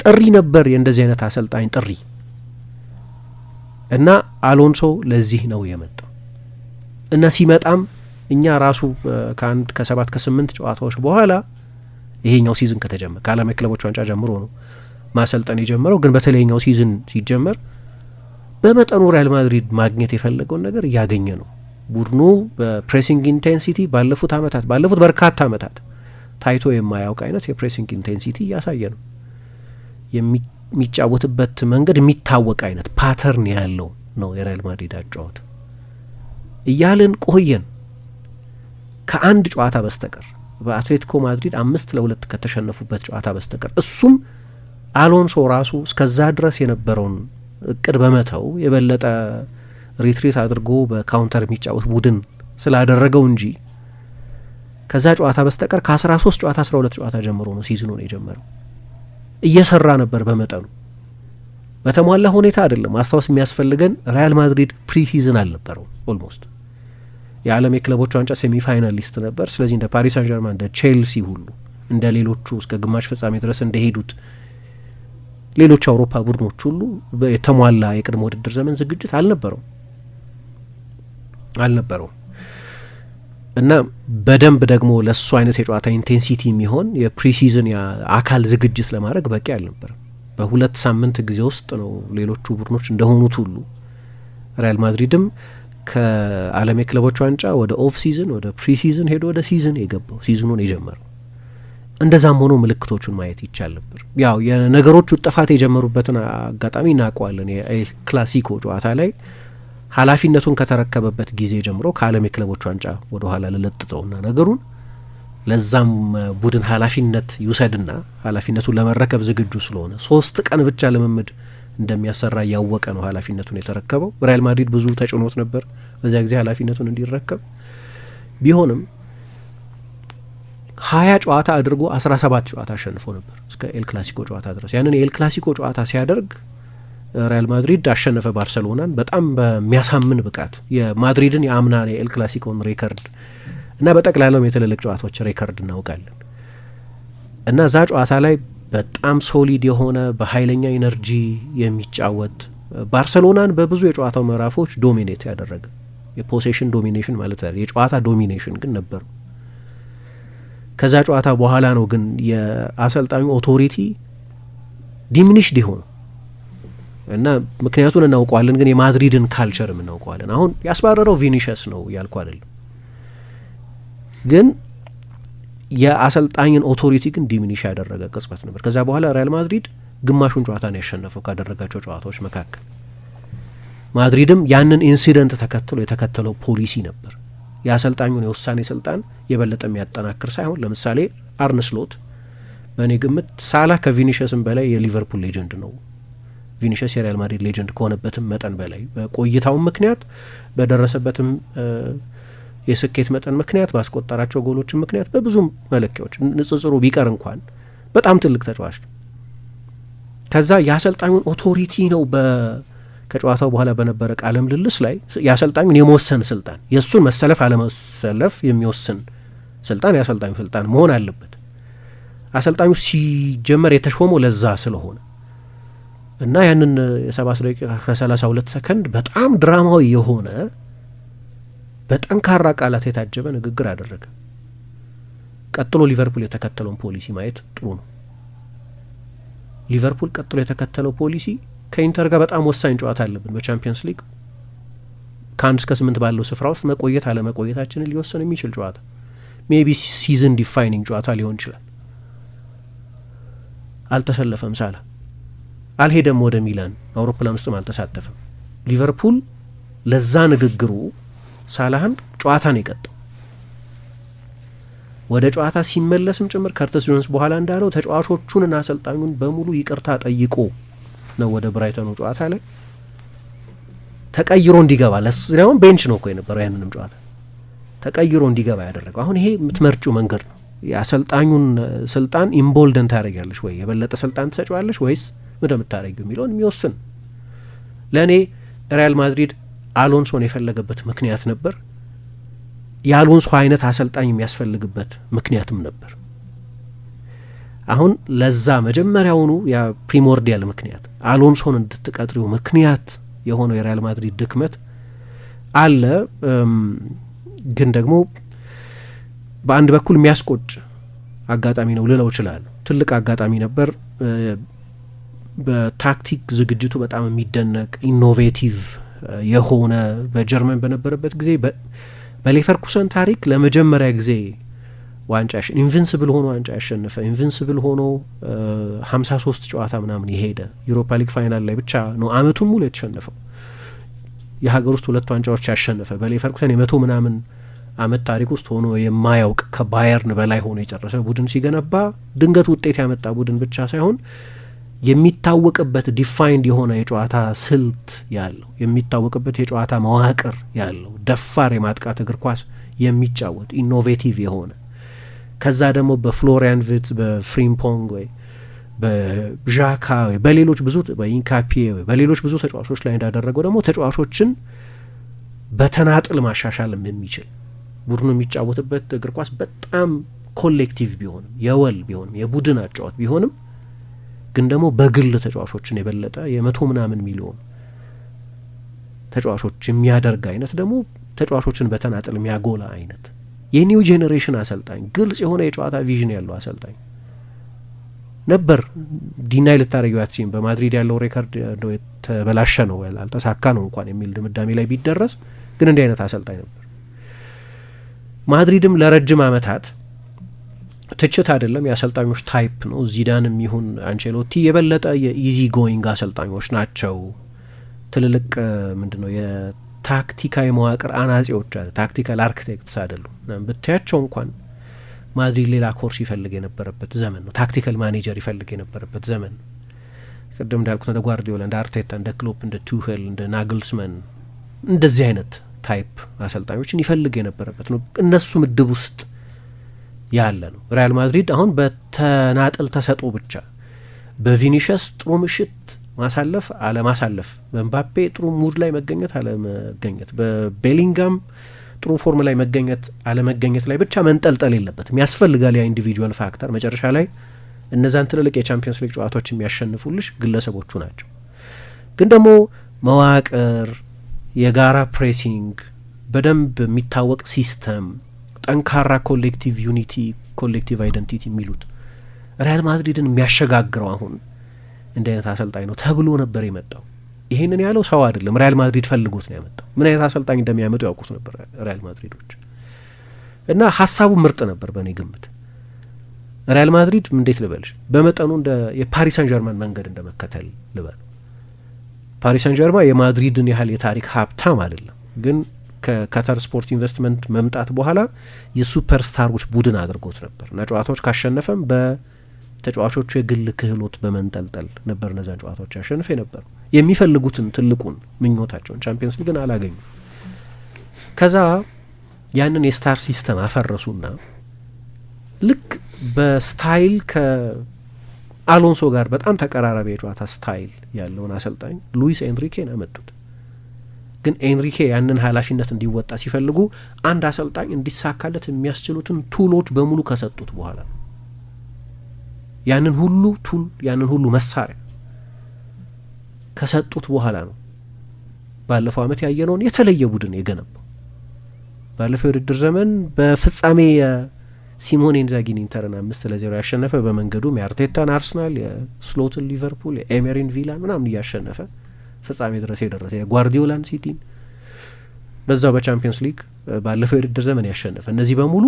ጥሪ ነበር የእንደዚህ አይነት አሰልጣኝ ጥሪ እና አሎንሶ ለዚህ ነው የመጣው እና ሲመጣም እኛ ራሱ ከ7 ከ8 ጨዋታዎች በኋላ ይሄኛው ሲዝን ከተጀመረ ከዓለም የክለቦች ዋንጫ ጀምሮ ነው ማሰልጠን የጀመረው። ግን በተለይኛው ሲዝን ሲጀመር በመጠኑ ሪያል ማድሪድ ማግኘት የፈለገውን ነገር እያገኘ ነው። ቡድኑ በፕሬሲንግ ኢንቴንሲቲ ባለፉት በርካታ ዓመታት ታይቶ የማያውቅ አይነት የፕሬሲንግ ኢንቴንሲቲ እያሳየ ነው። የሚጫወትበት መንገድ የሚታወቅ አይነት ፓተርን ያለው ነው የሪያል ማድሪድ አጫወት እያልን ቆየን። ከአንድ ጨዋታ በስተቀር በአትሌቲኮ ማድሪድ 5-2 ከተሸነፉበት ጨዋታ በስተቀር እሱም አሎንሶ ራሱ እስከዛ ድረስ የነበረውን እቅድ በመተው የበለጠ ሪትሪት አድርጎ በካውንተር የሚጫወት ቡድን ስላደረገው እንጂ ከዛ ጨዋታ በስተቀር ከ13 ጨዋታ 12 ጨዋታ ጀምሮ ነው ሲዝኑን የጀመረው። እየሰራ ነበር በመጠኑ በተሟላ ሁኔታ አይደለም። ማስታወስ የሚያስፈልገን ሪያል ማድሪድ ፕሪሲዝን አልነበረው። ኦልሞስት የዓለም የክለቦች ዋንጫ ሴሚፋይናሊስት ነበር። ስለዚህ እንደ ፓሪስ ሳን ጀርማን እንደ ቼልሲ ሁሉ እንደ ሌሎቹ እስከ ግማሽ ፍጻሜ ድረስ እንደሄዱት ሌሎች አውሮፓ ቡድኖች ሁሉ የተሟላ የቅድመ ውድድር ዘመን ዝግጅት አልነበረውም እና በደንብ ደግሞ ለእሱ አይነት የጨዋታ ኢንቴንሲቲ የሚሆን የፕሪሲዝን የአካል ዝግጅት ለማድረግ በቂ አልነበረም። በ2 ሳምንት ጊዜ ውስጥ ነው ሌሎቹ ቡድኖች እንደሆኑት ሁሉ ሪያል ማድሪድም ከዓለም የክለቦች ዋንጫ ወደ ኦፍ ሲዝን ወደ ፕሪሲዝን ሄዶ ወደ ሲዝን የገባው ሲዝኑን የጀመረው። እንደዛም ሆኖ ምልክቶቹን ማየት ይቻል ነበር። ያው የነገሮቹ ጥፋት የጀመሩበትን አጋጣሚ እናውቀዋለን። የኤል ክላሲኮ ጨዋታ ላይ ኃላፊነቱን ከተረከበበት ጊዜ ጀምሮ ከዓለም የክለቦች ዋንጫ ወደ ኋላ ለለጥጠውና ነገሩን ለዛም ቡድን ኃላፊነት ይውሰድና ኃላፊነቱን ለመረከብ ዝግጁ ስለሆነ 3 ቀን ብቻ ልምምድ እንደሚያሰራ እያወቀ ነው ኃላፊነቱን የተረከበው። ሪያል ማድሪድ ብዙ ተጭኖት ነበር በዚያ ጊዜ ኃላፊነቱን እንዲረከብ። ቢሆንም 20 ጨዋታ አድርጎ 17 ጨዋታ አሸንፎ ነበር እስከ ኤል ክላሲኮ ጨዋታ ድረስ። ያንን የኤል ክላሲኮ ጨዋታ ሲያደርግ ሪያል ማድሪድ አሸነፈ ባርሰሎናን በጣም በሚያሳምን ብቃት። የማድሪድን የአምና የኤል ክላሲኮን ሬከርድ እና በጠቅላላውም የትልልቅ ጨዋታዎች ሬከርድ እናውቃለን እና እዛ ጨዋታ ላይ በጣም ሶሊድ የሆነ በኃይለኛ ኢነርጂ የሚጫወት ባርሰሎናን በብዙ የጨዋታው ምዕራፎች ዶሚኔት ያደረገ የፖሴሽን ዶሚኔሽን ማለት ነው። የጨዋታ ዶሚኔሽን ግን ነበሩ። ከዛ ጨዋታ በኋላ ነው ግን የአሰልጣኙ ኦቶሪቲ ዲሚኒሽድ የሆነው እና ምክንያቱን እናውቀዋለን፣ ግን የማድሪድን ካልቸርም እናውቀዋለን። አሁን ያስባረረው ቪኒሸስ ነው ያልኩ አይደለም፣ ግን የአሰልጣኝን ኦቶሪቲ ግን ዲሚኒሽ ያደረገ ቅጽበት ነበር። ከዛ በኋላ ሪያል ማድሪድ ግማሹን ጨዋታ ነው ያሸነፈው ካደረጋቸው ጨዋታዎች መካከል። ማድሪድም ያንን ኢንሲደንት ተከትሎ የተከተለው ፖሊሲ ነበር የአሰልጣኙን የውሳኔ ስልጣን የበለጠ የሚያጠናክር ሳይሆን። ለምሳሌ አርነ ስሎት በእኔ ግምት ሳላ ከቪኒሸስም በላይ የሊቨርፑል ሌጀንድ ነው። ቪኒሸስ የሪያል ማድሪድ ሌጀንድ ከሆነበትም መጠን በላይ በቆይታውም ምክንያት በደረሰበትም የስኬት መጠን ምክንያት ባስቆጠራቸው ጎሎችም ምክንያት በብዙም መለኪያዎች ንጽጽሩ ቢቀር እንኳን በጣም ትልቅ ተጫዋች ነው። ከዛ የአሰልጣኙን ኦቶሪቲ ነው ከጨዋታው በኋላ በነበረ ቃለ ምልልስ ላይ የአሰልጣኙን የመወሰን ስልጣን የእሱን መሰለፍ አለመሰለፍ የሚወስን ስልጣን የአሰልጣኙ ስልጣን መሆን አለበት። አሰልጣኙ ሲጀመር የተሾመው ለዛ ስለሆነ እና ያንን የ7 ደቂቃ ከ32 ሰከንድ በጣም ድራማዊ የሆነ በጠንካራ ቃላት የታጀበ ንግግር አደረገ። ቀጥሎ ሊቨርፑል የተከተለውን ፖሊሲ ማየት ጥሩ ነው። ሊቨርፑል ቀጥሎ የተከተለው ፖሊሲ ከኢንተር ጋር በጣም ወሳኝ ጨዋታ አለብን በቻምፒየንስ ሊግ ከ1 እስከ 8 ባለው ስፍራ ውስጥ መቆየት አለመቆየታችንን ሊወሰን የሚችል ጨዋታ፣ ሜቢ ሲዝን ዲፋይኒንግ ጨዋታ ሊሆን ይችላል። አልተሰለፈም። ሳላ አልሄደም ወደ ሚላን፣ አውሮፕላን ውስጥም አልተሳተፈም። ሊቨርፑል ለዛ ንግግሩ ሳላህን ጨዋታን የቀጠው ወደ ጨዋታ ሲመለስም ጭምር ከርተስ ጆንስ በኋላ እንዳለው ተጫዋቾቹንና አሰልጣኙን በሙሉ ይቅርታ ጠይቆ ነው ወደ ብራይተኑ ጨዋታ ላይ ተቀይሮ እንዲገባ ለስራውን ቤንች ነው እኮ የነበረው ያንንም ጨዋታ ተቀይሮ እንዲገባ ያደረገው። አሁን ይሄ የምትመርጪው መንገድ ነው። የአሰልጣኙን ስልጣን ኢምቦልደን ታደርጊያለሽ ወይ የበለጠ ስልጣን ትሰጪዋለሽ ወይስ ምንድን ነው የምታደርጊው የሚለውን የሚወስን። ለእኔ ሪያል ማድሪድ አሎንሶን የፈለገበት ምክንያት ነበር። የአሎንሶ አይነት አሰልጣኝ የሚያስፈልግበት ምክንያትም ነበር። አሁን ለዛ መጀመሪያውኑ ያ ፕሪሞርዲያል ምክንያት አሎንሶን እንድትቀጥሪው ምክንያት የሆነው የሪያል ማድሪድ ድክመት አለ። ግን ደግሞ በአንድ በኩል የሚያስቆጭ አጋጣሚ ነው ልለው እችላለሁ። ትልቅ አጋጣሚ ነበር። በታክቲክ ዝግጅቱ በጣም የሚደነቅ ኢኖቬቲቭ የሆነ በጀርመን በነበረበት ጊዜ በሌቨርኩሰን ታሪክ ለመጀመሪያ ጊዜ ዋንጫ ኢንቪንስብል ሆኖ ዋንጫ ያሸነፈ ኢንቪንስብል ሆኖ 53 ጨዋታ ምናምን የሄደ ዩሮፓ ሊግ ፋይናል ላይ ብቻ ነው አመቱን ሙሉ የተሸነፈው። የሀገር ውስጥ 2 ዋንጫዎች ያሸነፈ በሌቨርኩሰን የመቶ ምናምን አመት ታሪክ ውስጥ ሆኖ የማያውቅ ከባየርን በላይ ሆኖ የጨረሰ ቡድን ሲገነባ ድንገት ውጤት ያመጣ ቡድን ብቻ ሳይሆን የሚታወቅበት ዲፋይንድ የሆነ የጨዋታ ስልት ያለው የሚታወቅበት የጨዋታ መዋቅር ያለው ደፋር የማጥቃት እግር ኳስ የሚጫወት ኢኖቬቲቭ የሆነ ከዛ ደግሞ በፍሎሪያን ቪትዝ በፍሪምፖንግ ወይ በዣካ ወይ በሌሎች ብዙ በኢንካፒ ወይ በሌሎች ብዙ ተጫዋቾች ላይ እንዳደረገው ደግሞ ተጫዋቾችን በተናጥል ማሻሻልም የሚችል ቡድኑ የሚጫወትበት እግር ኳስ በጣም ኮሌክቲቭ ቢሆንም የወል ቢሆንም የቡድን አጫዋት ቢሆንም ግን ደግሞ በግል ተጫዋቾችን የበለጠ የመቶ ምናምን ሚሊዮን ተጫዋቾች የሚያደርግ አይነት ደግሞ ተጫዋቾችን በተናጥል የሚያጎላ አይነት የኒው ጄኔሬሽን አሰልጣኝ ግልጽ የሆነ የጨዋታ ቪዥን ያለው አሰልጣኝ ነበር። ዲናይ ልታረጊው አትችይም። በማድሪድ ያለው ሬከርድ የተበላሸ ነው አልተሳካ ነው እንኳን የሚል ድምዳሜ ላይ ቢደረስ ግን እንዲህ አይነት አሰልጣኝ ነበር። ማድሪድም ለረጅም አመታት ትችት አይደለም የአሰልጣኞች ታይፕ ነው። ዚዳንም ይሁን አንቼሎቲ የበለጠ የኢዚ ጎይንግ አሰልጣኞች ናቸው። ትልልቅ ምንድነው የታክቲካዊ መዋቅር አናጺዎች አለ ታክቲካል አርኪቴክትስ አይደሉም። ብታያቸው እንኳን ማድሪድ ሌላ ኮርስ ይፈልግ የነበረበት ዘመን ነው። ታክቲካል ማኔጀር ይፈልግ የነበረበት ዘመን ነው። ቅድም እንዳልኩት እንደ ጓርዲዮላ፣ እንደ አርቴታ፣ እንደ ክሎፕ፣ እንደ ቱሄል፣ እንደ ናግልስመን እንደዚህ አይነት ታይፕ አሰልጣኞችን ይፈልግ የነበረበት ነው። እነሱ ምድብ ውስጥ ያለ ነው። ሪያል ማድሪድ አሁን በተናጥል ተሰጥኦ ብቻ በቪኒሸስ ጥሩ ምሽት ማሳለፍ አለማሳለፍ፣ በኤምባፔ ጥሩ ሙድ ላይ መገኘት አለመገኘት፣ በቤሊንጋም ጥሩ ፎርም ላይ መገኘት አለመገኘት ላይ ብቻ መንጠልጠል የለበትም። ያስፈልጋል ያ ኢንዲቪጁዋል ፋክተር። መጨረሻ ላይ እነዛን ትልልቅ የቻምፒየንስ ሊግ ጨዋታዎች የሚያሸንፉልሽ ግለሰቦቹ ናቸው። ግን ደግሞ መዋቅር፣ የጋራ ፕሬሲንግ፣ በደንብ የሚታወቅ ሲስተም፣ ጠንካራ ኮሌክቲቭ ዩኒቲ፣ ኮሌክቲቭ አይደንቲቲ የሚሉት ሪያል ማድሪድን የሚያሸጋግረው አሁን እንደ አይነት አሰልጣኝ ነው ተብሎ ነበር የመጣው። ይህንን ያለው ሰው አይደለም፣ ሪያል ማድሪድ ፈልጎት ነው ያመጣው። ምን አይነት አሰልጣኝ እንደሚያመጡ ያውቁት ነበር ሪያል ማድሪዶች እና ሀሳቡ ምርጥ ነበር በእኔ ግምት። ሪያል ማድሪድ እንዴት ልበልሽ፣ በመጠኑ እንደ የፓሪስ ሳን ጀርማን መንገድ እንደ መከተል ልበል። ፓሪስ ሳን ጀርማን የማድሪድን ያህል የታሪክ ሀብታም አይደለም፣ ግን ከካታር ስፖርት ኢንቨስትመንት መምጣት በኋላ የሱፐርስታሮች ቡድን አድርጎት ነበር እና ጨዋታዎች ካሸነፈም በተጫዋቾቹ የግል ክህሎት በመንጠልጠል ነበር እነዛን ጨዋታዎች ያሸንፈ ነበር። የሚፈልጉትን ትልቁን ምኞታቸውን ቻምፒየንስ ሊግን አላገኙ። ከዛ ያንን የስታር ሲስተም አፈረሱና ልክ በስታይል ከአሎንሶ ጋር በጣም ተቀራራቢ የጨዋታ ስታይል ያለውን አሰልጣኝ ሉዊስ ኤንሪኬን አመጡት። ግን ኤንሪኬ ያንን ኃላፊነት እንዲወጣ ሲፈልጉ አንድ አሰልጣኝ እንዲሳካለት የሚያስችሉትን ቱሎች በሙሉ ከሰጡት በኋላ ያንን ሁሉ ቱል ያንን ሁሉ መሳሪያ ከሰጡት በኋላ ነው ባለፈው አመት ያየነውን የተለየ ቡድን የገነባው። ባለፈው የውድድር ዘመን በፍጻሜ የሲሞኔ ኢንዛጊን ኢንተርን 5-0 ያሸነፈ፣ በመንገዱም የአርቴታን አርሰናል፣ የስሎትን ሊቨርፑል፣ የኤሜሪን ቪላን ምናምን እያሸነፈ ፍጻሜ ድረስ የደረሰ የጓርዲዮላን ሲቲን በዛው በቻምፒየንስ ሊግ ባለፈው የውድድር ዘመን ያሸነፈ፣ እነዚህ በሙሉ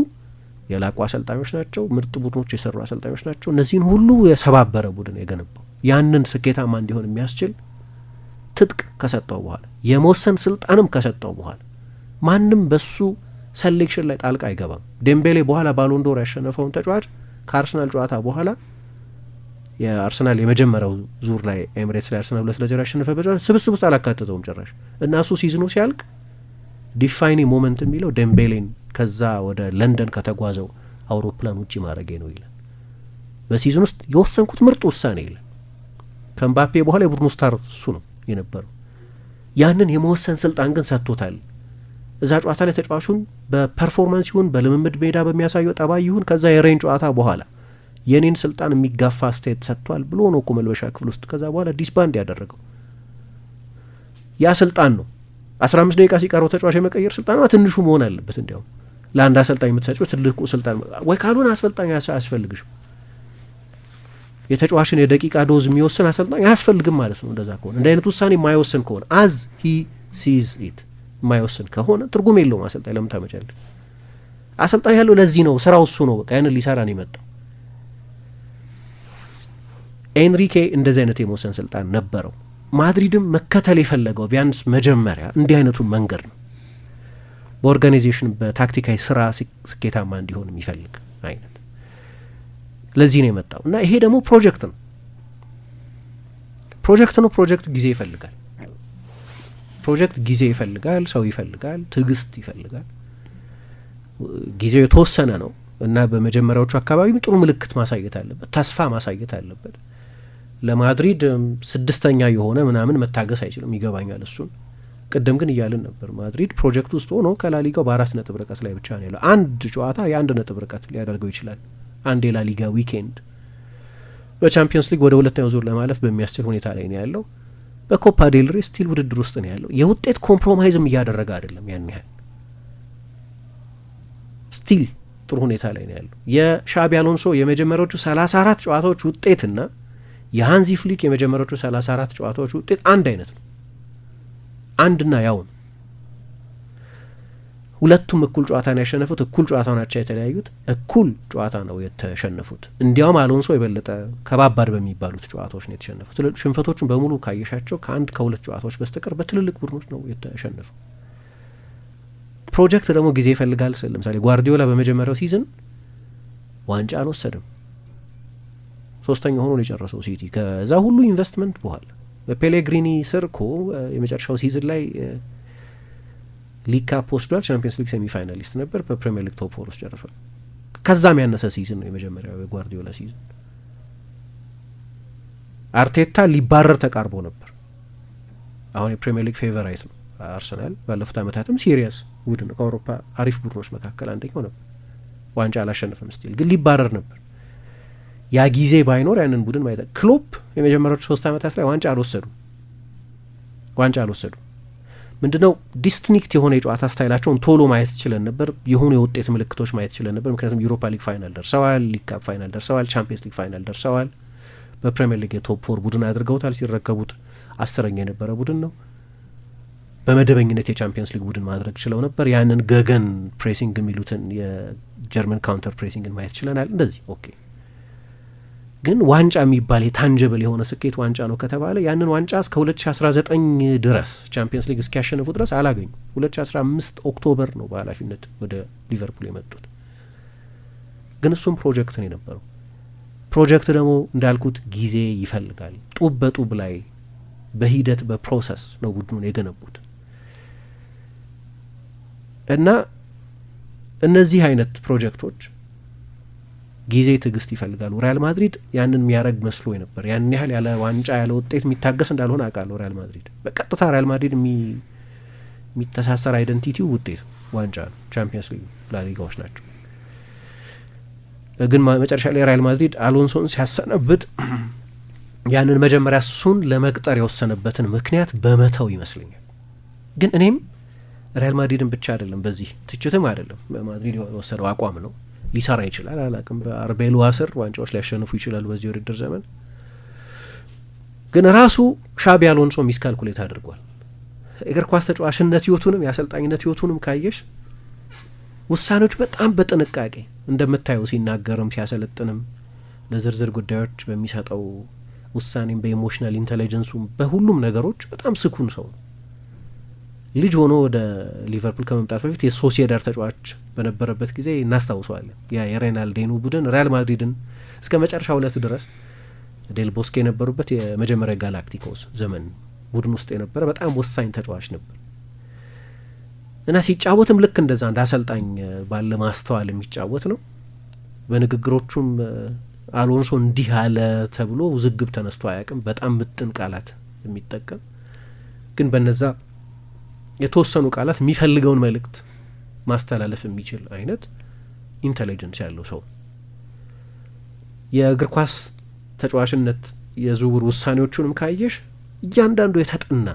የላቁ አሰልጣኞች ናቸው። ምርጥ ቡድኖች የሰሩ አሰልጣኞች ናቸው። እነዚህን ሁሉ የሰባበረ ቡድን የገነባው ያንን ስኬታማ እንዲሆን የሚያስችል ትጥቅ ከሰጠው በኋላ የመወሰን ስልጣንም ከሰጠው በኋላ ማንም በሱ ሴሌክሽን ላይ ጣልቃ አይገባም። ዴምቤሌ በኋላ ባሎንዶር ያሸነፈውን ተጫዋች ከአርሰናል ጨዋታ በኋላ የአርሰናል የመጀመሪያው ዙር ላይ ኤምሬትስ ላይ አርሰናል 2-0 ያሸነፈበት ስብስብ ውስጥ አላካተተውም ጭራሽ እና እሱ ሲዝኑ ሲያልቅ ዲፋይኒንግ ሞመንት የሚለው ዴምቤሌን ከዛ ወደ ለንደን ከተጓዘው አውሮፕላን ውጪ ማድረጌ ነው ይላል። በሲዝን ውስጥ የወሰንኩት ምርጥ ውሳኔ ይላል። ከምባፔ በኋላ የቡድኑ ስታር እሱ ነው የነበረው። ያንን የመወሰን ስልጣን ግን ሰጥቶታል። እዛ ጨዋታ ላይ ተጫዋቹን በፐርፎርማንስ ይሁን በልምምድ ሜዳ በሚያሳየው ጠባይ ይሁን ከዛ የሬን ጨዋታ በኋላ የኔን ስልጣን የሚጋፋ አስተያየት ሰጥቷል ብሎ ነው እኮ መልበሻ ክፍል ውስጥ ከዛ በኋላ ዲስባንድ ያደረገው። ያ ስልጣን ነው 15 ደቂቃ ሲቀረው ተጫዋች የመቀየር ስልጣን ነው ትንሹ መሆን አለበት። እንዲያውም ለአንድ አሰልጣኝ የምትሰጪው ትልቁ ስልጣን ወይ ካልሆነ አሰልጣኝ አያስፈልግሽም። የተጫዋችን የደቂቃ ዶዝ የሚወስን አሰልጣኝ አያስፈልግም ማለት ነው። እንደዛ ከሆነ እንደ አይነት ውሳኔ የማይወስን ከሆነ አዝ ሂ ሲዝ ኢት የማይወስን ከሆነ ትርጉም የለውም። አሰልጣኝ ለምን ታመጫለሽ? አሰልጣኝ ያለው ለዚህ ነው፣ ስራው እሱ ነው። በቃ ያንን ሊሰራ ነው የመጣው። ኤንሪኬ እንደዚህ አይነት የመወሰን ስልጣን ነበረው። ማድሪድም መከተል የፈለገው ቢያንስ መጀመሪያ እንዲህ አይነቱን መንገድ ነው። በኦርጋናይዜሽን በታክቲካዊ ስራ ስኬታማ እንዲሆን የሚፈልግ አይነት ለዚህ ነው የመጣው እና ይሄ ደግሞ ፕሮጀክት ነው። ፕሮጀክት ጊዜ ይፈልጋል። ፕሮጀክት ጊዜ ይፈልጋል፣ ሰው ይፈልጋል፣ ትዕግስት ይፈልጋል። ጊዜው የተወሰነ ነው እና በመጀመሪያዎቹ አካባቢ ጥሩ ምልክት ማሳየት አለበት፣ ተስፋ ማሳየት አለበት። ለማድሪድ 6ኛ የሆነ ምናምን መታገስ አይችልም፣ ይገባኛል እሱን። ቅድም ግን እያልን ነበር ማድሪድ ፕሮጀክት ውስጥ ሆኖ ከላሊጋው በ4 ነጥብ ርቀት ላይ ብቻ ነው ያለው። አንድ ጨዋታ የ1 ነጥብ ርቀት ሊያደርገው ይችላል። አንድ የላሊጋ ዊኬንድ በቻምፒየንስ ሊግ ወደ 2ኛው ዙር ለማለፍ በሚያስችል ሁኔታ ላይ ነው ያለው። በኮፓ ዴል ሬ ስቲል ውድድር ውስጥ ነው ያለው። የውጤት ኮምፕሮማይዝም እያደረገ አይደለም ያን ያህል ስቲል ጥሩ ሁኔታ ላይ ነው ያለው። የሻቢ አሎንሶ የመጀመሪያዎቹ 34 ጨዋታዎች ውጤትና የሃንዚ ፍሊክ የመጀመሪያዎቹ 34 ጨዋታዎች ውጤት አንድ አይነት ነው። አንድና ያው ነው። ሁለቱም እኩል ጨዋታ ነው ያሸነፉት። እኩል ጨዋታ ናቸው የተለያዩት። እኩል ጨዋታ ነው የተሸነፉት። እንዲያውም አሎንሶ የበለጠ ከባባድ በሚባሉት ጨዋታዎች ነው የተሸነፉት። ሽንፈቶቹን በሙሉ ካየሻቸው ከ1-2 ጨዋታዎች በስተቀር በትልልቅ ቡድኖች ነው የተሸነፈው። ፕሮጀክት ደግሞ ጊዜ ይፈልጋል ስል ለምሳሌ ጓርዲዮላ በመጀመሪያው ሲዝን ዋንጫ አልወሰድም፣ 3ኛ ሆኖ ነው የጨረሰው ሲቲ። ከዛ ሁሉ ኢንቨስትመንት በኋላ በፔሌግሪኒ ስር እኮ የመጨረሻው ሲዝን ላይ ሊግ ካፕ ወስዷል። ቻምፒየንስ ሊግ ሴሚ ፋይናሊስት ነበር። በፕሪሚየር ሊግ ቶፕ 4 ውስጥ ጨርሷል። ከዛም ያነሰ ሲዝን ነው የመጀመሪያው የጓርዲዮላ ሲዝን። አርቴታ ሊባረር ተቃርቦ ነበር። አሁን የፕሪሚየር ሊግ ፌቨራይት ነው አርሰናል። ባለፉት ዓመታትም ሲሪየስ ቡድን ከአውሮፓ አሪፍ ቡድኖች መካከል አንደኛው ነበር። ዋንጫ አላሸነፈም ስቲል ግን ሊባረር ነበር። ያ ጊዜ ባይኖር ያንን ቡድን ማይጠ ክሎፕ የመጀመሪያዎቹ 3 ዓመታት ላይ ዋንጫ አልወሰዱ። ምንድነው ዲስቲንክት የሆነ የጨዋታ ስታይላቸውን ቶሎ ማየት ችለን ነበር። የሆኑ የውጤት ምልክቶች ማየት ችለን ነበር። ምክንያቱም ዩሮፓ ሊግ ፋይናል ደርሰዋል፣ ሊግ ካፕ ፋይናል ደርሰዋል፣ ቻምፒየንስ ሊግ ፋይናል ደርሰዋል። በፕሪሚየር ሊግ የቶፕ 4 ቡድን አድርገውታል። ሲረከቡት 10ኛ የነበረ ቡድን ነው። በመደበኝነት የቻምፒየንስ ሊግ ቡድን ማድረግ ችለው ነበር። ያንን ገገን ፕሬሲንግ የሚሉትን የጀርመን ካውንተር ፕሬሲንግን ማየት ችለናል። እንደዚህ ኦኬ። ግን ዋንጫ የሚባል የታንጀብል የሆነ ስኬት ዋንጫ ነው ከተባለ ያንን ዋንጫ እስከ 2019 ድረስ ቻምፒየንስ ሊግ እስኪያሸንፉ ድረስ አላገኙ። 2015 ኦክቶበር ነው በኃላፊነት ወደ ሊቨርፑል የመጡት። ግን እሱም ፕሮጀክት ነው የነበረው። ፕሮጀክት ደግሞ እንዳልኩት ጊዜ ይፈልጋል። ጡብ በጡብ ላይ በሂደት በፕሮሰስ ነው ቡድኑን የገነቡት እና እነዚህ አይነት ፕሮጀክቶች ጊዜ ትዕግስት ይፈልጋሉ። ሪያል ማድሪድ ያንን የሚያደርግ መስሎ ነበር። ያን ያህል ያለ ዋንጫ ያለ ውጤት የሚታገስ እንዳልሆነ አውቃለሁ። ሪያል ማድሪድ በቀጥታ ሪያል ማድሪድ የሚተሳሰር አይደንቲቲው ውጤት ዋንጫ ነው፣ ቻምፒየንስ ሊግ፣ ላሊጋዎች ናቸው። ግን መጨረሻ ላይ ሪያል ማድሪድ አሎንሶን ሲያሰነብት ያንን መጀመሪያ እሱን ለመቅጠር የወሰነበትን ምክንያት በመተው ይመስለኛል። ግን እኔም ሪያል ማድሪድን ብቻ አይደለም በዚህ ትችትም አይደለም፣ ማድሪድ የወሰደው አቋም ነው። ሊሰራ ይችላል አላቅም። በአርቤሎዋ ስር ዋንጫዎች ሊያሸንፉ ይችላሉ በዚህ ውድድር ዘመን። ግን ራሱ ሻቢ አሎንሶ ሚስካልኩሌት አድርጓል። እግር ኳስ ተጫዋችነት ህይወቱንም የአሰልጣኝነት ህይወቱንም ካየሽ ውሳኔዎች በጣም በጥንቃቄ እንደምታየው ሲናገርም ሲያሰለጥንም ለዝርዝር ጉዳዮች በሚሰጠው ውሳኔም በኢሞሽናል ኢንቴሊጀንሱም በሁሉም ነገሮች በጣም ስኩን ሰው ነው። ልጅ ሆኖ ወደ ሊቨርፑል ከመምጣት በፊት የሶሲዳድ ተጫዋች በነበረበት ጊዜ እናስታውሰዋለን። ያ የሬናልዴኑ ቡድን ሪያል ማድሪድን እስከ መጨረሻ 2 ድረስ ዴል ቦስኬ የነበሩበት የመጀመሪያ ጋላክቲኮስ ዘመን ቡድን ውስጥ የነበረ በጣም ወሳኝ ተጫዋች ነበር እና ሲጫወትም ልክ እንደዛ እንደ አሰልጣኝ ባለ ማስተዋል የሚጫወት ነው። በንግግሮቹም አሎንሶ እንዲህ አለ ተብሎ ውዝግብ ተነስቶ አያውቅም። በጣም ምጥን ቃላት የሚጠቀም ግን በነዛ የተወሰኑ ቃላት የሚፈልገውን መልእክት ማስተላለፍ የሚችል አይነት ኢንቴሊጀንስ ያለው ሰው። የእግር ኳስ ተጫዋችነት የዝውውር ውሳኔዎቹንም ካየሽ እያንዳንዱ የተጠና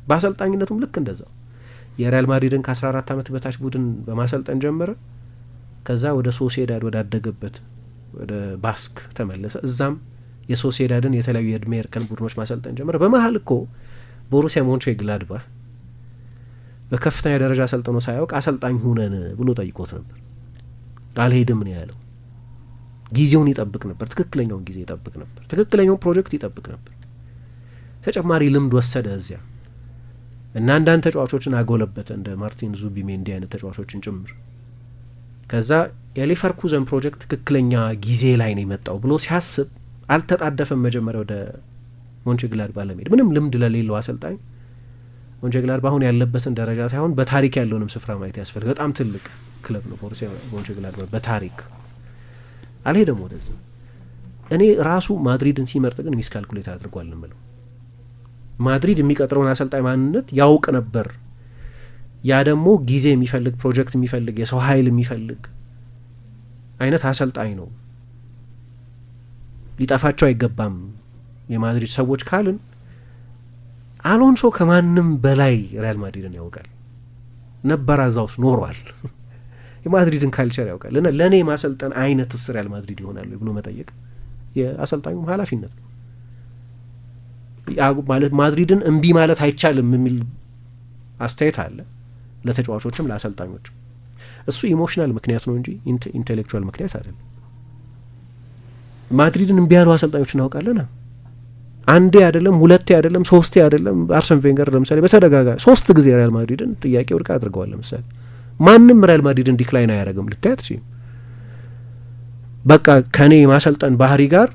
በአሰልጣኝነቱም ልክ እንደዛው የሪያል ማድሪድን ከ14 ዓመት በታች ቡድን በማሰልጠን ጀመረ። ከዛ ወደ ሶሲዳድ ወዳደገበት ወደ ባስክ ተመለሰ። እዛም የሶሲዳድን የተለያዩ የእድሜ እርከን ቡድኖች ማሰልጠን ጀመረ። በመሀል እኮ ቦሩሲያ ሞንቼንግላድባህ በከፍተኛ ደረጃ አሰልጥኖ ሳያውቅ አሰልጣኝ ሁነን ብሎ ጠይቆት ነበር። አልሄድም ነው ያለው። ጊዜውን ይጠብቅ ነበር፣ ትክክለኛውን ጊዜ ይጠብቅ ነበር፣ ትክክለኛውን ፕሮጀክት ይጠብቅ ነበር። ተጨማሪ ልምድ ወሰደ እዚያ እና አንዳንድ ተጫዋቾችን አጎለበተ፣ እንደ ማርቲን ዙቢሜንዲ አይነት ተጫዋቾችን ጭምር። ከዛ የሌቨርኩዘን ፕሮጀክት ትክክለኛ ጊዜ ላይ ነው የመጣው ብሎ ሲያስብ አልተጣደፈም። መጀመሪያ ወደ ሞንቼንግላድባህ ለመሄድ ምንም ልምድ ለሌለው አሰልጣኝ ሞንቼንግላድባህ አሁን ያለበትን ደረጃ ሳይሆን በታሪክ ያለውንም ስፍራ ማየት ያስፈልግ። በጣም ትልቅ ክለብ ነው ቦሩሲያ ሞንቼንግላድባህ በታሪክ አልሄደም ወደዚህ። እኔ ራሱ ማድሪድን ሲመርጥ ግን ሚስካልኩሌት አድርጓል እንምለው። ማድሪድ የሚቀጥረውን አሰልጣኝ ማንነት ያውቅ ነበር። ያ ደግሞ ጊዜ የሚፈልግ ፕሮጀክት የሚፈልግ የሰው ኃይል የሚፈልግ አይነት አሰልጣኝ ነው። ሊጠፋቸው አይገባም የማድሪድ ሰዎች ካልን አሎንሶ ከማንም በላይ ሪያል ማድሪድን ያውቃል። ነበር እዛ ውስጥ ኖሯል። የማድሪድን ካልቸር ያውቃል። ለእኔ ማሰልጠን አይነትስ ሪያል ማድሪድ ይሆናል ብሎ መጠየቅ የአሰልጣኙም ኃላፊነት ነው። ማለት ማድሪድን እምቢ ማለት አይቻልም የሚል አስተያየት አለ ለተጫዋቾችም ለአሰልጣኞችም። እሱ ኢሞሽናል ምክንያት ነው እንጂ ኢንቴሌክቹዋል ምክንያት አይደለም። ማድሪድን እምቢ ያሉ አሰልጣኞች እናውቃለን። አንዴ አይደለም፣ ሁለቴ አይደለም፣ ሶስቴ አይደለም። አርሰን ቬንገር ለምሳሌ በተደጋጋሚ 3 ጊዜ ሪያል ማድሪድን ጥያቄ ውድቅ አድርገዋል። ለምሳሌ ማንም ሪያል ማድሪድን ዲክላይን አያደርግም። ልታይ አትችይም። በቃ ከኔ ማሰልጠን ባህሪ ጋር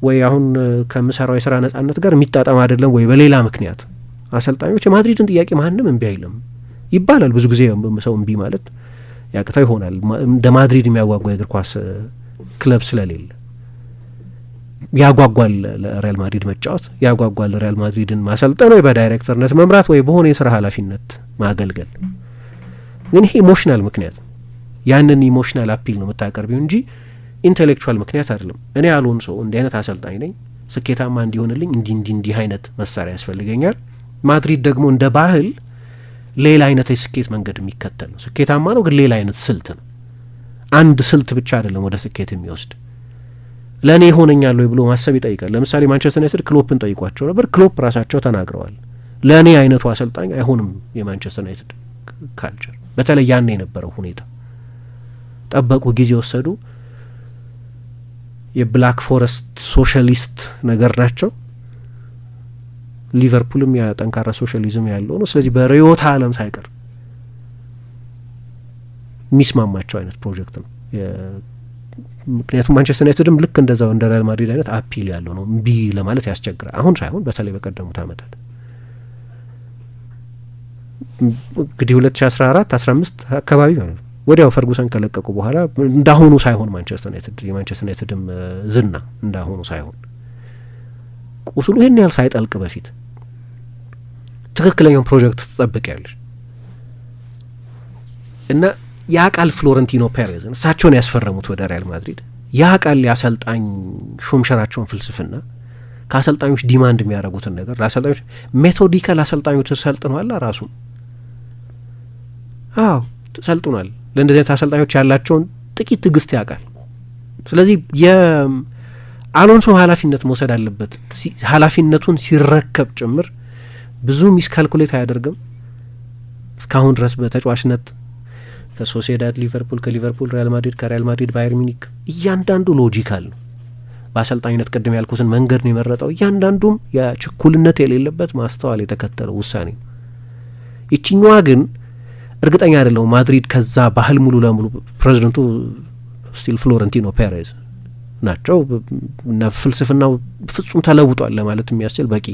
ወይ አሁን ከምሰራው የስራ ነጻነት ጋር የሚጣጣም አይደለም ወይ በሌላ ምክንያት አሰልጣኞች የማድሪድን ጥያቄ ማንም እምቢ አይልም ይባላል። ብዙ ጊዜ ሰው እምቢ ማለት ያቅተው ይሆናል። እንደ ማድሪድ የሚያጓጓ የእግር ኳስ ክለብ ስለሌለ ያጓጓል ለሪያል ማድሪድ መጫወት፣ ያጓጓል ለሪያል ማድሪድን ማሰልጠን ወይ በዳይሬክተርነት መምራት ወይ በሆነ የስራ ኃላፊነት ማገልገል። ግን ይሄ ኢሞሽናል ምክንያት፣ ያንን ኢሞሽናል አፒል ነው የምታቀርቢው እንጂ ኢንቴሌክቹዋል ምክንያት አይደለም። እኔ አሎንሶ እንዲህ አይነት አሰልጣኝ ነኝ፣ ስኬታማ እንዲሆንልኝ እንዲህ አይነት መሳሪያ ያስፈልገኛል። ማድሪድ ደግሞ እንደ ባህል ሌላ አይነት የስኬት መንገድ የሚከተል ነው። ስኬታማ ነው ግን ሌላ አይነት ስልት ነው። አንድ ስልት ብቻ አይደለም ወደ ስኬት የሚወስድ። ለእኔ ይሆነኛል ወይ ብሎ ማሰብ ይጠይቃል። ለምሳሌ ማንቸስተር ዩናይትድ ክሎፕን ጠይቋቸው ነበር። ክሎፕ ራሳቸው ተናግረዋል። ለእኔ አይነቱ አሰልጣኝ አይሆንም የማንቸስተር ዩናይትድ ካልቸር። በተለይ ያን የነበረው ሁኔታ ጠበቁ፣ ጊዜ ወሰዱ። የብላክ ፎረስት ሶሻሊስት ነገር ናቸው። ሊቨርፑልም ያ ጠንካራ ሶሻሊዝም ያለው ነው። ስለዚህ በርዕዮተ ዓለም ሳይቀር የሚስማማቸው አይነት ፕሮጀክት ነው። ምክንያቱም ማንቸስተር ዩናይትድም ልክ እንደዛው እንደ ሪያል ማድሪድ አይነት አፒል ያለው ነው። እምቢ ለማለት ያስቸግራል። አሁን ሳይሆን በተለይ በቀደሙት ዓመታት እንግዲህ 2014-15 አካባቢ ማለት ነው ወዲያው ፈርጉሰን ከለቀቁ በኋላ እንዳሁኑ ሳይሆን ማንቸስተር ዩናይትድ የማንቸስተር ዩናይትድም ዝና እንዳሁኑ ሳይሆን ቁስሉ ይህን ያህል ሳይጠልቅ በፊት ትክክለኛውን ፕሮጀክት ትጠብቂያለሽ እና ያ ቃል ፍሎረንቲኖ ፔሬዝን እሳቸውን ያስፈረሙት ወደ ሪያል ማድሪድ ያ ቃል የአሰልጣኝ ሹምሸራቸውን ፍልስፍና ከአሰልጣኞች ዲማንድ የሚያደርጉትን ነገር ለአሰልጣኞች ሜቶዲካል አሰልጣኞች ሰልጥነዋል። ራሱን ሰልጥኗል። ለእንደዚህ አይነት አሰልጣኞች ያላቸውን ጥቂት ትዕግስት ያውቃል። ስለዚህ የአሎንሶ ኃላፊነት መውሰድ አለበት። ኃላፊነቱን ሲረከብ ጭምር ብዙ ሚስካልኩሌት አያደርግም። እስካሁን ድረስ በተጫዋችነት ከሶሲዳድ ሊቨርፑል፣ ከሊቨርፑል ሪያል ማድሪድ፣ ከሪያል ማድሪድ ባየር ሚኒክ እያንዳንዱ ሎጂካል ነው። በአሰልጣኝነት ቅድም ያልኩትን መንገድ ነው የመረጠው። እያንዳንዱም የችኩልነት የሌለበት ማስተዋል የተከተለው ውሳኔ ነው። ይችኛዋ ግን እርግጠኛ አይደለሁም ማድሪድ ከዛ ባህል ሙሉ ለሙሉ ፕሬዚደንቱ ስቲል ፍሎረንቲኖ ፔሬዝ ናቸው እና ፍልስፍናው ፍጹም ተለውጧል ለማለት የሚያስችል በቂ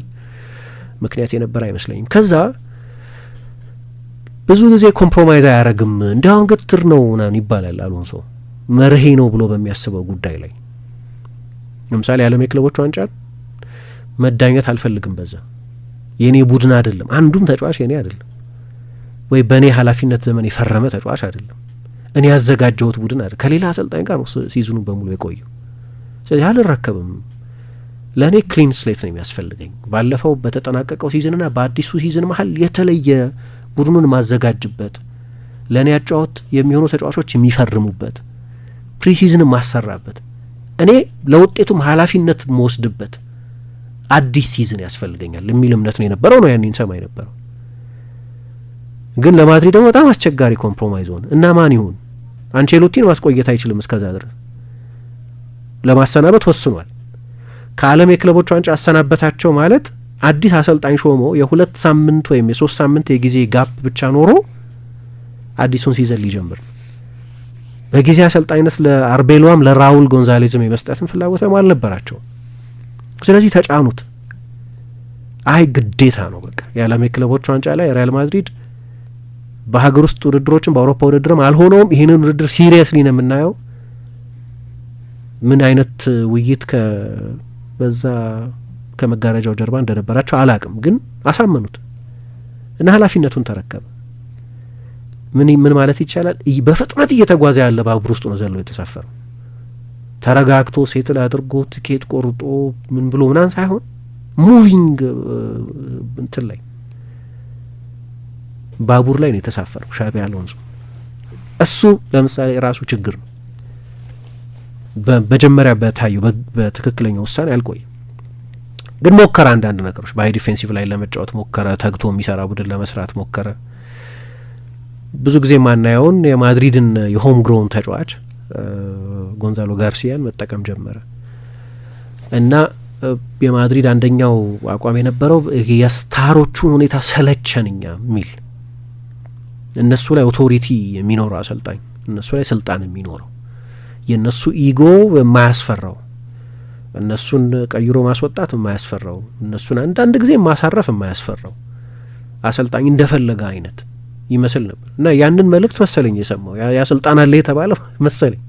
ምክንያት የነበረ አይመስለኝም። ከዛ ብዙ ጊዜ ኮምፕሮማይዝ አያረግም፣ እንዲያውም ገትር ነው ምናምን ይባላል። አሎንሶ መርሄ ነው ብሎ በሚያስበው ጉዳይ ላይ ለምሳሌ የዓለም የክለቦች ዋንጫን መዳኘት አልፈልግም፣ በዛ የኔ ቡድን አይደለም፣ አንዱም ተጫዋች የኔ አይደለም፣ ወይ በእኔ ኃላፊነት ዘመን የፈረመ ተጫዋች አይደለም፣ እኔ ያዘጋጀሁት ቡድን አይደለም፣ ከሌላ አሰልጣኝ ጋር ነው ሲዝኑ በሙሉ የቆየው። ስለዚህ አልረከብም። ለእኔ ክሊን ስሌት ነው የሚያስፈልገኝ። ባለፈው በተጠናቀቀው ሲዝንና በአዲሱ ሲዝን መሀል የተለየ ቡድኑን ማዘጋጅበት፣ ለእኔ ያጫወት የሚሆኑ ተጫዋቾች የሚፈርሙበት፣ ፕሪሲዝን ማሰራበት፣ እኔ ለውጤቱም ኃላፊነት መወስድበት አዲስ ሲዝን ያስፈልገኛል የሚል እምነት ነው የነበረው። ነው ያንን ሰማ የነበረው። ግን ለማድሪድ ደግሞ በጣም አስቸጋሪ ኮምፕሮማይዝ ሆነ እና ማን ይሁን አንቼሎቲን ማስቆየት አይችልም። እስከዛ ድረስ ለማሰናበት ወስኗል። ከዓለም የክለቦች ዋንጫ አሰናበታቸው ማለት አዲስ አሰልጣኝ ሾሞ የ2 ሳምንት ወይም የ3 ሳምንት የጊዜ ጋፕ ብቻ ኖሮ አዲሱን ሲዘን ሊጀምር ነው። በጊዜ አሰልጣኝነት ለአርቤሏም ለራውል ጎንዛሌዝም የመስጠትን ፍላጎትም አልነበራቸው። ስለዚህ ተጫኑት። አይ ግዴታ ነው በቃ የዓለም የክለቦች ዋንጫ ላይ ሪያል ማድሪድ በሀገር ውስጥ ውድድሮችን በአውሮፓ ውድድርም አልሆነውም። ይህንን ውድድር ሲሪየስሊ ነው የምናየው። ምን አይነት ውይይት በዛ ከመጋረጃው ጀርባ እንደነበራቸው አላቅም፣ ግን አሳመኑት እና ኃላፊነቱን ተረከበ። ምን ማለት ይቻላል? በፍጥነት እየተጓዘ ያለ ባቡር ውስጥ ነው ዘሎ የተሳፈረው። ተረጋግቶ ሴትል አድርጎ ትኬት ቆርጦ ምን ብሎ ምናምን ሳይሆን ሙቪንግ እንትን ላይ ባቡር ላይ ነው የተሳፈረው ሻቢ አሎንሶ። እሱ ለምሳሌ ራሱ ችግር ነው። በመጀመሪያ በታየው በትክክለኛው ውሳኔ አልቆይም፣ ግን ሞከረ። አንዳንድ ነገሮች በሀይ ዲፌንሲቭ ላይ ለመጫወት ሞከረ። ተግቶ የሚሰራ ቡድን ለመስራት ሞከረ። ብዙ ጊዜ የማናየውን የማድሪድን የሆም ግሮውን ተጫዋች ጎንዛሎ ጋርሲያን መጠቀም ጀመረ እና የማድሪድ አንደኛው አቋም የነበረው የስታሮቹን ሁኔታ ሰለቸንኛ የሚል፣ እነሱ ላይ ኦቶሪቲ የሚኖረው አሰልጣኝ፣ እነሱ ላይ ስልጣን የሚኖረው፣ የእነሱ ኢጎ የማያስፈራው፣ እነሱን ቀይሮ ማስወጣት የማያስፈራው፣ እነሱን አንዳንድ ጊዜ ማሳረፍ የማያስፈራው አሰልጣኝ እንደፈለገ አይነት ይመስል ነበር እና ያንን መልእክት መሰለኝ የሰማው ያ ስልጣን አለ የተባለ መሰለኝ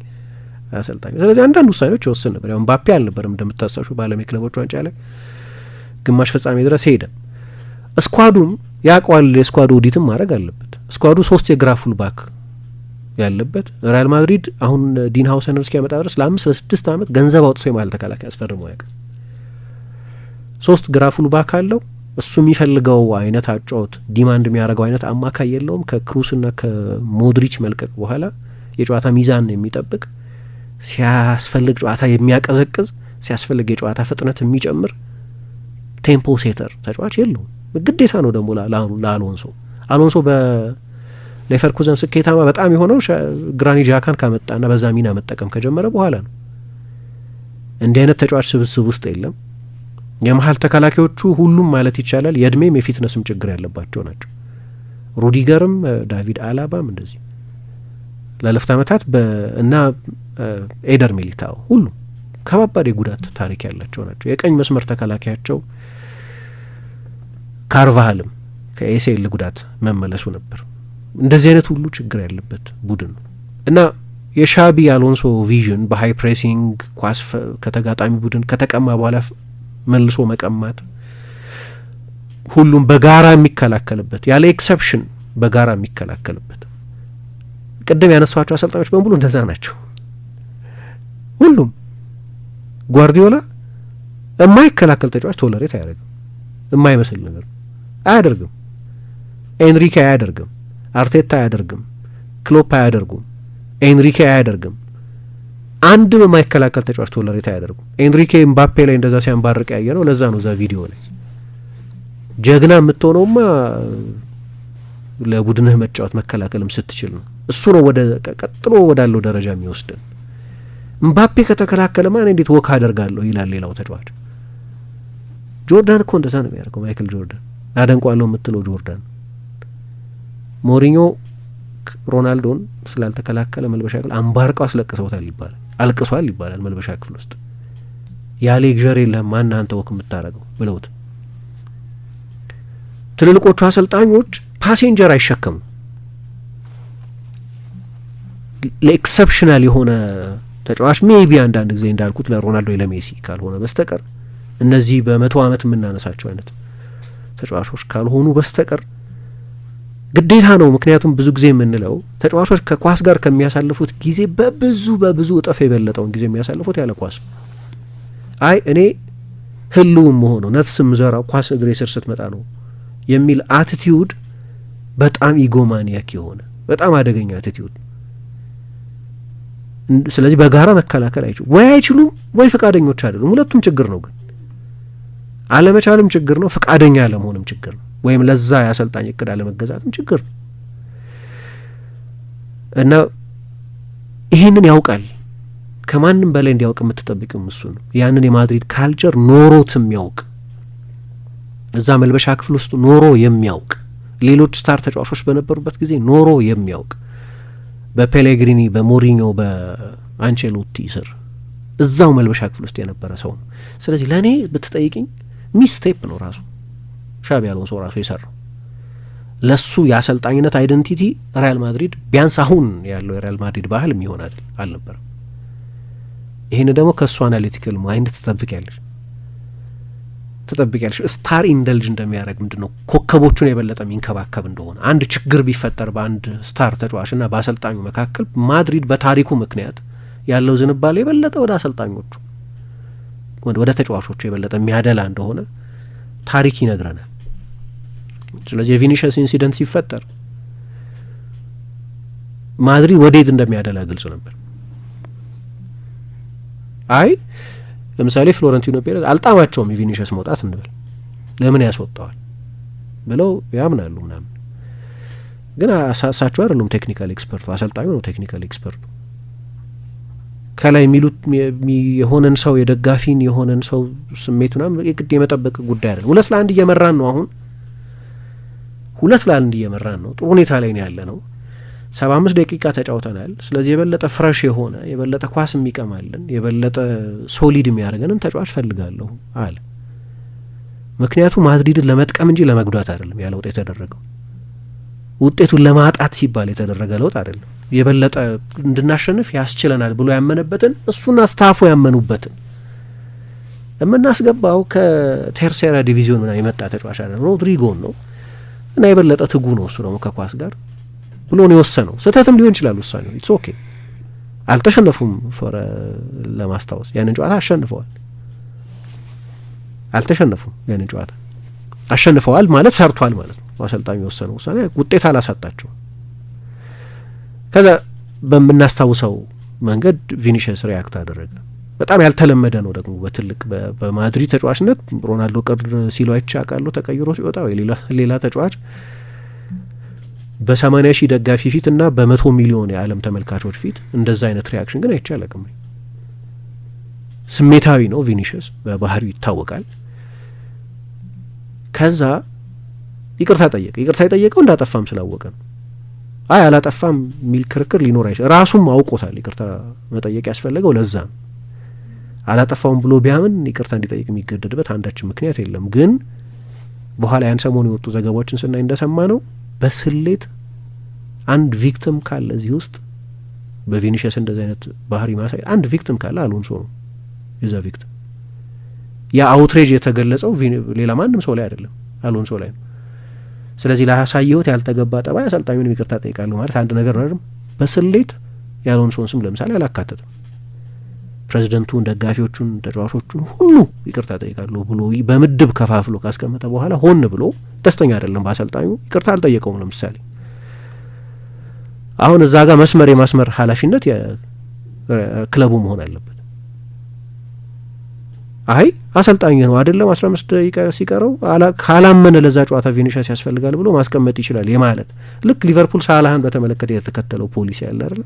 አሰልጣኝ። ስለዚህ አንዳንድ ውሳኔዎች ይወስን ነበር። ያው ምባፔ አልነበረም እንደምታስታውሱ በዓለም የክለቦች ዋንጫ ላይ ግማሽ ፍጻሜ ድረስ ሄደ። ስኳዱም ያቋል። የስኳዱ ኦዲትም ማድረግ አለበት። ስኳዱ 3 የግራ ፉል ባክ ያለበት ሪያል ማድሪድ አሁን ዲን ሃውሰንን እስኪያመጣ ድረስ ለ5 ለ6 ዓመት ገንዘብ አውጥቶ የማል ተከላካይ አስፈርሞ ያውቃል። 3 ግራ ፉል ባክ አለው። እሱ የሚፈልገው አይነት አጫወት ዲማንድ የሚያደርገው አይነት አማካይ የለውም። ከክሩስና ከሞድሪች መልቀቅ በኋላ የጨዋታ ሚዛን የሚጠብቅ ሲያስፈልግ ጨዋታ የሚያቀዘቅዝ ሲያስፈልግ የጨዋታ ፍጥነት የሚጨምር ቴምፖ ሴተር ተጫዋች የለውም። ግዴታ ነው ደግሞ ለአሎንሶ በሌቨርኩዘን ስኬታማ በጣም የሆነው ግራኒት ዣካን ካመጣና በዛ ሚና መጠቀም ከጀመረ በኋላ ነው። እንዲህ አይነት ተጫዋች ስብስብ ውስጥ የለም። የመሀል ተከላካዮቹ ሁሉም ማለት ይቻላል የእድሜም የፊትነስም ችግር ያለባቸው ናቸው። ሩዲገርም ዳቪድ አላባም እንደዚህ ላለፉት ዓመታት እና ኤደር ሚሊታው ሁሉም ከባባድ የጉዳት ታሪክ ያላቸው ናቸው። የቀኝ መስመር ተከላካያቸው ካርቫሃልም ከኤሲኤል ጉዳት መመለሱ ነበር። እንደዚህ አይነት ሁሉ ችግር ያለበት ቡድን ነው እና የሻቢ አሎንሶ ቪዥን በሃይ ፕሬሲንግ ኳስ ከተጋጣሚ ቡድን ከተቀማ በኋላ መልሶ መቀማት፣ ሁሉም በጋራ የሚከላከልበት ያለ ኤክሰፕሽን በጋራ የሚከላከልበት። ቅድም ያነሷቸው አሰልጣኞች በሙሉ እንደዛ ናቸው። ሁሉም ጓርዲዮላ የማይከላከል ተጫዋች ቶለሬት አያደርግም። የማይመስል ነገር አያደርግም። ኤንሪኬ አያደርግም። አርቴታ አያደርግም። ክሎፕ አያደርጉም። ኤንሪኬ አያደርግም። አንድም የማይከላከል ተጫዋች ቶለሬት አያደርጉም። ኤንሪኬ ምባፔ ላይ እንደዛ ሲያንባርቅ ያየ ነው። ለዛ ነው እዛ ቪዲዮ ላይ ጀግና የምትሆነውማ ለቡድንህ መጫወት መከላከልም ስትችል ነው። እሱ ነው ወደ ቀጥሎ ወዳለው ደረጃ የሚወስድን። ምባፔ ከተከላከለ ማን እንዴት ወክ አደርጋለሁ ይላል ሌላው ተጫዋች። ጆርዳን እኮ እንደዛ ነው የሚያደርገው። ማይክል ጆርዳን አደንቋለሁ የምትለው ጆርዳን። ሞሪኞ ሮናልዶን ስላልተከላከለ መልበሻ ክፍል አንባርቀው አስለቅሰውታል ይባላል፣ አልቅሷል ይባላል መልበሻ ክፍል ውስጥ። ያ ሌክዠር የለህም ማን አንተ ወክ የምታደርገው ብለውት። ትልልቆቹ አሰልጣኞች ፓሴንጀር አይሸከሙም። ለኤክሰፕሽናል የሆነ ተጫዋች ሜቢ አንዳንድ ጊዜ እንዳልኩት ለሮናልዶ ለሜሲ ካልሆነ በስተቀር እነዚህ በ100 ዓመት የምናነሳቸው አይነት ተጫዋቾች ካልሆኑ በስተቀር ግዴታ ነው። ምክንያቱም ብዙ ጊዜ የምንለው ተጫዋቾች ከኳስ ጋር ከሚያሳልፉት ጊዜ በብዙ እጥፍ የበለጠውን ጊዜ የሚያሳልፉት ያለ ኳስ። አይ እኔ ህልውም ሆኖ ነፍስም ዘራው ኳስ እግሬ ስር ስትመጣ ነው የሚል አቲቲዩድ በጣም ኢጎማኒያክ የሆነ በጣም አደገኛ አቲቲዩድ። ስለዚህ በጋራ መከላከል ወይ አይችሉም ወይ ፈቃደኞች አይደሉም። ሁለቱም ችግር ነው። ግን አለመቻልም ችግር ነው፣ ፈቃደኛ አለመሆንም ችግር ነው። ወይም ለዛ ያሰልጣኝ እቅድ አለመገዛትም ችግር ነው። እና ይህንን ያውቃል። ከማንም በላይ እንዲያውቅ የምትጠብቂው እሱ ነው። ያንን የማድሪድ ካልቸር ኖሮት የሚያውቅ እዛ መልበሻ ክፍል ውስጥ ኖሮ የሚያውቅ ሌሎች ስታር ተጫዋቾች በነበሩበት ጊዜ ኖሮ የሚያውቅ በፔሌግሪኒ በሞሪኞ በአንቸሎቲ ስር እዛው መልበሻ ክፍል ውስጥ የነበረ ሰው ነው። ስለዚህ ለእኔ ብትጠይቅኝ ሚስቴፕ ነው ራሱ ሻቢ አሎንሶ ራሱ የሰራው። ለሱ የአሰልጣኝነት አይደንቲቲ ሪያል ማድሪድ ቢያንስ አሁን ያለው የሪያል ማድሪድ ባህል የሚሆን አልነበረም። ይህን ደግሞ ከእሱ አናሊቲካል ማይንድ ትጠብቂያለሽ። ስታር ኢንደልጅ እንደሚያደርግ ምንድን ነው ኮከቦቹን የበለጠ የሚንከባከብ እንደሆነ አንድ ችግር ቢፈጠር በአንድ ስታር ተጫዋችና በአሰልጣኙ መካከል ማድሪድ በታሪኩ ምክንያት ያለው ዝንባሌ የበለጠ ወደ አሰልጣኞቹ ወደ ተጫዋቾቹ የበለጠ የሚያደላ እንደሆነ ታሪክ ይነግረናል። ስለዚህ የቪኒሽስ ኢንሲደንት ሲፈጠር ማድሪድ ወዴት እንደሚያደላ ግልጽ ነበር። አይ ለምሳሌ ፍሎረንቲኖ ፔሬዝ አልጣማቸውም የቪኒሽስ መውጣት እንበል፣ ለምን ያስወጣዋል ብለው ያምናሉ ምናምን። ግን እሳቸው አይደሉም ቴክኒካል ኤክስፐርቱ፣ አሰልጣኙ ነው ቴክኒካል ኤክስፐርቱ። ከላይ የሚሉት የሆነን ሰው የደጋፊን የሆነን ሰው ስሜት ምናምን የግድ የመጠበቅ ጉዳይ አይደለም። 2-1 እየመራን ነው። አሁን 2-1 እየመራን ነው። ጥሩ ሁኔታ ላይ ነው ያለ ነው። 75 ደቂቃ ተጫውተናል። ስለዚህ የበለጠ ፍረሽ የሆነ የበለጠ ኳስ የሚቀማልን የበለጠ ሶሊድ የሚያደርገንን ተጫዋች ፈልጋለሁ አለ። ምክንያቱም ማድሪድን ለመጥቀም እንጂ ለመጉዳት አይደለም ያ ለውጥ የተደረገው። ውጤቱን ለማጣት ሲባል የተደረገ ለውጥ አይደለም። የበለጠ እንድናሸንፍ ያስችለናል ብሎ ያመነበትን እሱና ስታፉ ያመኑበትን የምናስገባው ከቴርሴራ ዲቪዚዮን ምናምን የመጣ ተጫዋች አይደለም፣ ሮድሪጎን ነው እና የበለጠ ትጉ ነው እሱ ደግሞ ከኳስ ጋር ብሎ ነው የወሰነው። ስህተትም ሊሆን ይችላል ውሳኔው። ኢትስ ኦኬ። አልተሸነፉም። ፎረ ለማስታወስ ያንን ጨዋታ አሸንፈዋል። አልተሸነፉም። ያንን ጨዋታ አሸንፈዋል ማለት ሰርቷል ማለት ነው። አሰልጣኙ የወሰነው ውሳኔ ውጤት አላሳጣቸው። ከዛ በምናስታውሰው መንገድ ቪኒሽስ ሪያክት አደረገ። በጣም ያልተለመደ ነው ደግሞ በትልቅ በማድሪድ ተጫዋችነት ሮናልዶ ቅር ሲሉ አይቼ አውቃለሁ ተቀይሮ ሲወጣ ወይ ሌላ ተጫዋች በ80 ሺህ ደጋፊ ፊት እና በ100 ሚሊዮን የዓለም ተመልካቾች ፊት እንደዛ አይነት ሪያክሽን ግን አይቼ አላውቅም። ስሜታዊ ነው ቪኒሽስ በባህሪው ይታወቃል። ከዛ ይቅርታ ጠየቀ። ይቅርታ የጠየቀው እንዳጠፋም ስላወቀ ነው። አይ አላጠፋም የሚል ክርክር ሊኖር አይችል። ራሱም አውቆታል ይቅርታ መጠየቅ ያስፈለገው ለዛ ነው። አላጠፋውም ብሎ ቢያምን ይቅርታ እንዲጠይቅ የሚገደድበት አንዳችን ምክንያት የለም። ግን በኋላ ያን ሰሞኑ የወጡ ዘገባዎችን ስናይ እንደሰማ ነው በስሌት አንድ ቪክቲም ካለ እዚህ ውስጥ በቪኒሽስ እንደዚህ አይነት ባህሪ ማሳይ አንድ ቪክቲም ካለ አሎንሶ ነው የዛ ቪክቲም። ያ አውትሬጅ የተገለጸው ሌላ ማንም ሰው ላይ አይደለም፣ አሎንሶ ላይ ነው። ስለዚህ ላሳየሁት ያልተገባ ጠባይ አሰልጣኙን ይቅርታ ጠይቃለሁ ማለት አንድ ነገር ነው አይደል? በስሌት የአሎንሶን ስም ለምሳሌ አላካተትም። ፕሬዚደንቱን፣ ደጋፊዎቹን፣ ተጫዋቾቹን ሁሉ ይቅርታ ጠይቃለሁ ብሎ በምድብ ከፋፍሎ ካስቀመጠ በኋላ ሆን ብሎ ደስተኛ አይደለም በአሰልጣኙ ይቅርታ አልጠየቀውም። ለምሳሌ አሁን እዛ ጋር መስመር የማስመር ኃላፊነት የክለቡ መሆን አለበት። አይ አሰልጣኝ ነው አይደለም 15 ደቂቃ ሲቀረው ካላመነ ለዛ ጨዋታ ቪኒሽስ ያስፈልጋል ብሎ ማስቀመጥ ይችላል የማለት ልክ ሊቨርፑል ሳላህን በተመለከተ የተከተለው ፖሊሲ ያለ አይደል?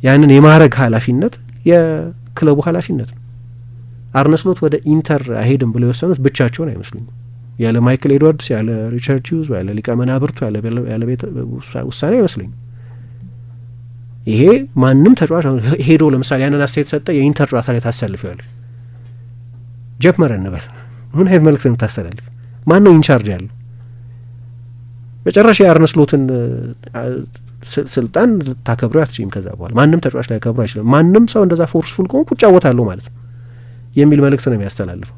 ያንን የማረግ ኃላፊነት የክለቡ ኃላፊነት ነው። አርነ ስሎት ወደ ኢንተር አይሄድም ብለው የወሰኑት ብቻቸውን አይመስሉኝም። ያለ ማይክል ኤድዋርድስ፣ ያለ ሪቻርድ ሂውዝ፣ ያለ ሊቀ መናብርቱ፣ ያለ ቤት ውሳኔ አይመስሉኝም። ይሄ ማንም ተጫዋች ሄዶ ለምሳሌ ያንን አስተያየት ሰጠ የኢንተር ጨዋታ ላይ ታሰልፊዋለሽ ጀፕመር እንበል ምን አይነት መልእክት ነው የምታስተላልፍ? ማን ነው ኢንቻርጅ ያለው? መጨረሻ የአርነ ስሎትን ስልጣን ልታከብረው አትችይም። ከዛ በኋላ ማንም ተጫዋች ላይ ከብሮ አይችልም። ማንም ሰው እንደዛ ፎርስፉል ከሆንኩ እጫወታለሁ ማለት ነው የሚል መልእክት ነው የሚያስተላልፈው።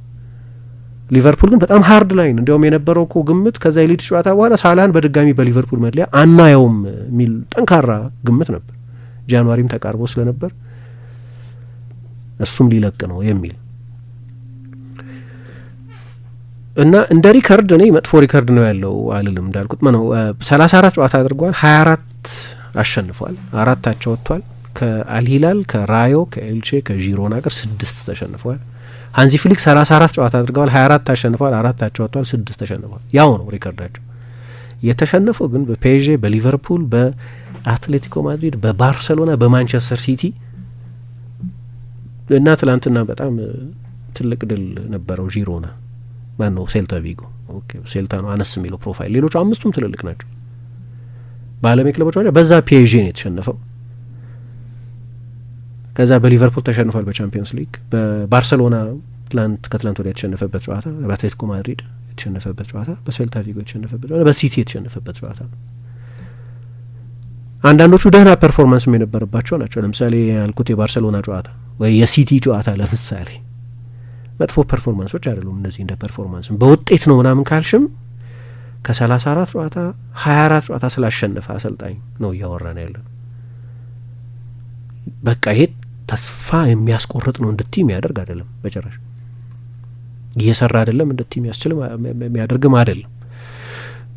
ሊቨርፑል ግን በጣም ሀርድ ላይን እንዲያውም የነበረው እኮ ግምት ከዛ የሊድስ ጨዋታ በኋላ ሳላህን በድጋሚ በሊቨርፑል መለያ አናየውም የሚል ጠንካራ ግምት ነበር። ጃንዋሪም ተቃርቦ ስለነበር እሱም ሊለቅ ነው የሚል እና እንደ ሪከርድ እኔ መጥፎ ሪከርድ ነው ያለው አልልም። እንዳልኩት ነው 34 ጨዋታ አድርጓል፣ 24 አሸንፏል፣ 4 አቻ ወጥቷል። ከአልሂላል፣ ከራዮ፣ ከኤልቼ፣ ከዢሮና ጋር 6 ተሸንፏል። ሃንዚ ፍሊክ 34 ጨዋታ አድርገዋል፣ 24 አሸንፏል፣ 4 አቻ ወጥቷል፣ 6 ተሸንፏል። ያው ነው ሪከርዳቸው። የተሸነፈው ግን በፔዤ፣ በሊቨርፑል፣ በአትሌቲኮ ማድሪድ፣ በባርሰሎና፣ በማንቸስተር ሲቲ እና ትላንትና በጣም ትልቅ ድል ነበረው ዢሮና ማን ነው ሴልታ ቪጎ። ኦኬ ሴልታ ነው አነስ የሚለው ፕሮፋይል፣ ሌሎቹ አምስቱም ትልልቅ ናቸው። በዓለም ክለቦች ዋንጫ በዛ ፒኤስጂ ነው የተሸነፈው። ከዛ በሊቨርፑል ተሸንፏል በቻምፒየንስ ሊግ። በባርሰሎና ከትላንት ወዲያ የተሸነፈበት ጨዋታ፣ በአትሌቲኮ ማድሪድ የተሸነፈበት ጨዋታ፣ በሴልታ ቪጎ የተሸነፈበት ጨዋታ፣ በሲቲ የተሸነፈበት ጨዋታ። አንዳንዶቹ ደህና ፐርፎርማንስም የነበረባቸው ናቸው። ለምሳሌ ያልኩት የባርሰሎና ጨዋታ ወይ የሲቲ ጨዋታ ለምሳሌ መጥፎ ፐርፎርማንሶች አይደሉም እነዚህ። እንደ ፐርፎርማንስም በውጤት ነው ምናምን ካልሽም ከ34 ጨዋታ 24 ጨዋታ ስላሸነፈ አሰልጣኝ ነው እያወራን ያለ። በቃ ይሄ ተስፋ የሚያስቆርጥ ነው፣ እንደ ቲም ያደርግ አይደለም፣ በጭራሽ እየሰራ አይደለም፣ እንደ ቲም ያስችል የሚያደርግም አይደለም።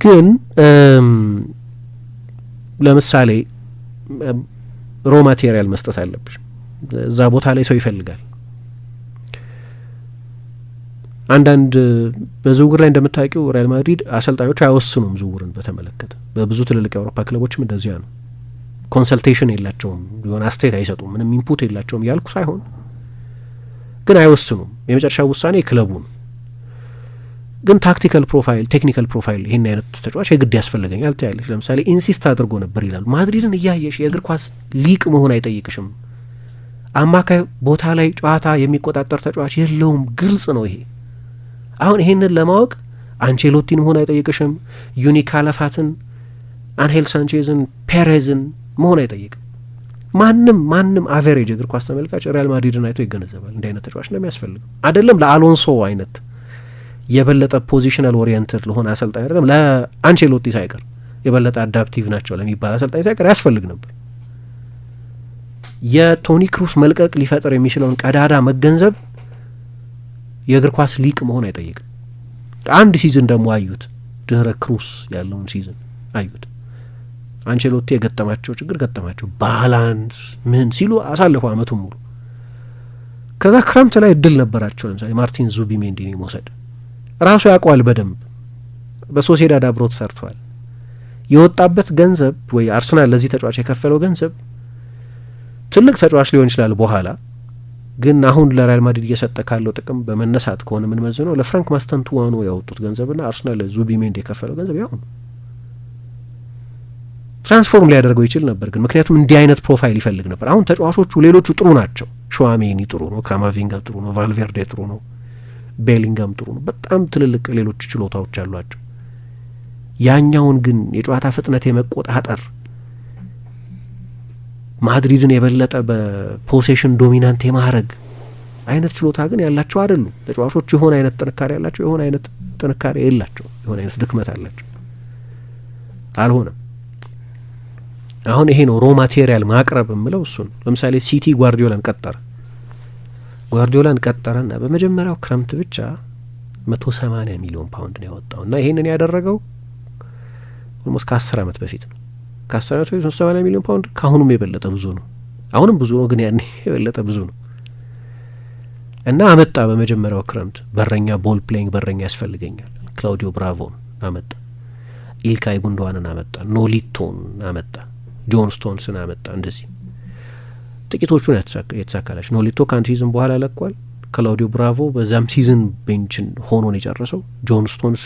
ግን ለምሳሌ ሮ ማቴሪያል መስጠት አለብሽ። እዛ ቦታ ላይ ሰው ይፈልጋል። አንዳንድ በዝውውር ላይ እንደምታውቂው ሪያል ማድሪድ አሰልጣኞች አይወስኑም ዝውውርን በተመለከተ። በብዙ ትልልቅ የአውሮፓ ክለቦችም እንደዚያ ነው። ኮንሰልቴሽን የላቸውም፣ የሆነ አስተያየት አይሰጡም፣ ምንም ኢንፑት የላቸውም ያልኩ ሳይሆን ግን አይወስኑም። የመጨረሻ ውሳኔ ክለቡ ነው። ግን ታክቲካል ፕሮፋይል፣ ቴክኒካል ፕሮፋይል ይህን አይነት ተጫዋች የግድ ያስፈልገኛል ትያለሽ። ለምሳሌ ኢንሲስት አድርጎ ነበር ይላሉ። ማድሪድን እያየሽ የእግር ኳስ ሊቅ መሆን አይጠይቅሽም። አማካይ ቦታ ላይ ጨዋታ የሚቆጣጠር ተጫዋች የለውም። ግልጽ ነው ይሄ። አሁን ይሄንን ለማወቅ አንቼሎቲን መሆን አይጠይቅሽም። ዩኒ ካለፋትን፣ አንሄል ሳንቼዝን፣ ፔሬዝን መሆን አይጠይቅም። ማንም አቨሬጅ እግር ኳስ ተመልካች ሪያል ማድሪድን አይቶ ይገነዘባል እንዲህ አይነት ተጫዋች እንደሚያስፈልግ። አይደለም ለአሎንሶ አይነት የበለጠ ፖዚሽናል ኦሪየንትድ ለሆነ አሰልጣኝ አይደለም ለአንቼሎቲ ሳይቀር የበለጠ አዳፕቲቭ ናቸው ለሚባል አሰልጣኝ ሳይቀር ያስፈልግ ነበር። የቶኒ ክሩስ መልቀቅ ሊፈጥር የሚችለውን ቀዳዳ መገንዘብ የእግር ኳስ ሊቅ መሆን አይጠይቅም። አንድ ሲዝን ደግሞ አዩት፣ ድህረ ክሩስ ያለውን ሲዝን አዩት። አንቼሎቲ የገጠማቸው ችግር ገጠማቸው፣ ባላንስ ምን ሲሉ አሳለፉ አመቱን ሙሉ። ከዛ ክረምት ላይ እድል ነበራቸው። ለምሳሌ ማርቲን ዙቢሜንዲን መውሰድ ራሱ ያውቀዋል በደንብ። በሶሴዳድ አብሮት ሰርቷል። የወጣበት ገንዘብ ወይ አርሰናል ለዚህ ተጫዋች የከፈለው ገንዘብ ትልቅ ተጫዋች ሊሆን ይችላል በኋላ ግን አሁን ለሪያል ማድሪድ እየሰጠ ካለው ጥቅም በመነሳት ከሆነ ምን መዝነው ለፍራንክ ማስተንቱዋኖ ያወጡት ገንዘብና አርሰናል ለዙቢሜንዲ የከፈለው ገንዘብ ያው ነው። ትራንስፎርም ሊያደርገው ይችል ነበር ግን ምክንያቱም እንዲህ አይነት ፕሮፋይል ይፈልግ ነበር። አሁን ተጫዋቾቹ ሌሎቹ ጥሩ ናቸው። ሹዋሜኒ ጥሩ ነው፣ ካማቪንጋ ጥሩ ነው፣ ቫልቬርዴ ጥሩ ነው፣ ቤሊንጋም ጥሩ ነው። በጣም ትልልቅ ሌሎች ችሎታዎች አሏቸው። ያኛውን ግን የጨዋታ ፍጥነት የመቆጣጠር ማድሪድን የበለጠ በፖሴሽን ዶሚናንት የማድረግ አይነት ችሎታ ግን ያላቸው አይደሉም ተጫዋቾቹ። የሆነ አይነት ጥንካሬ ያላቸው፣ የሆነ አይነት ጥንካሬ የላቸው፣ የሆነ አይነት ድክመት አላቸው። አልሆነም። አሁን ይሄ ነው ሮ ማቴሪያል ማቅረብ የምለው እሱን። ለምሳሌ ሲቲ ጓርዲዮላን ቀጠረና በመጀመሪያው ክረምት ብቻ 180 ሚሊዮን ፓውንድ ነው ያወጣው እና ይሄንን ያደረገው ኦልሞስት ከ10 ዓመት በፊት ነው። ከ10 ዓመት በፊት 180 ሚሊዮን ፓውንድ ከአሁኑም የበለጠ ብዙ ነው። አሁንም ብዙ ነው ግን ያኔ የበለጠ ብዙ ነው እና አመጣ። በመጀመሪያው ክረምት በረኛ ቦል ፕሌይንግ በረኛ ያስፈልገኛል። ክላውዲዮ ብራቮን አመጣ፣ ኢልካይ ጉንዶዋንን አመጣ፣ ኖሊቶን አመጣ፣ ጆን ስቶንስን አመጣ። እንደዚህ ጥቂቶቹን የተሳካላቸው። ኖሊቶ ከአንድ ሲዝን በኋላ ለቋል። ክላውዲዮ ብራቮ በዛም ሲዝን ቤንችን ሆኖ ነው የጨረሰው። ጆን ስቶንስ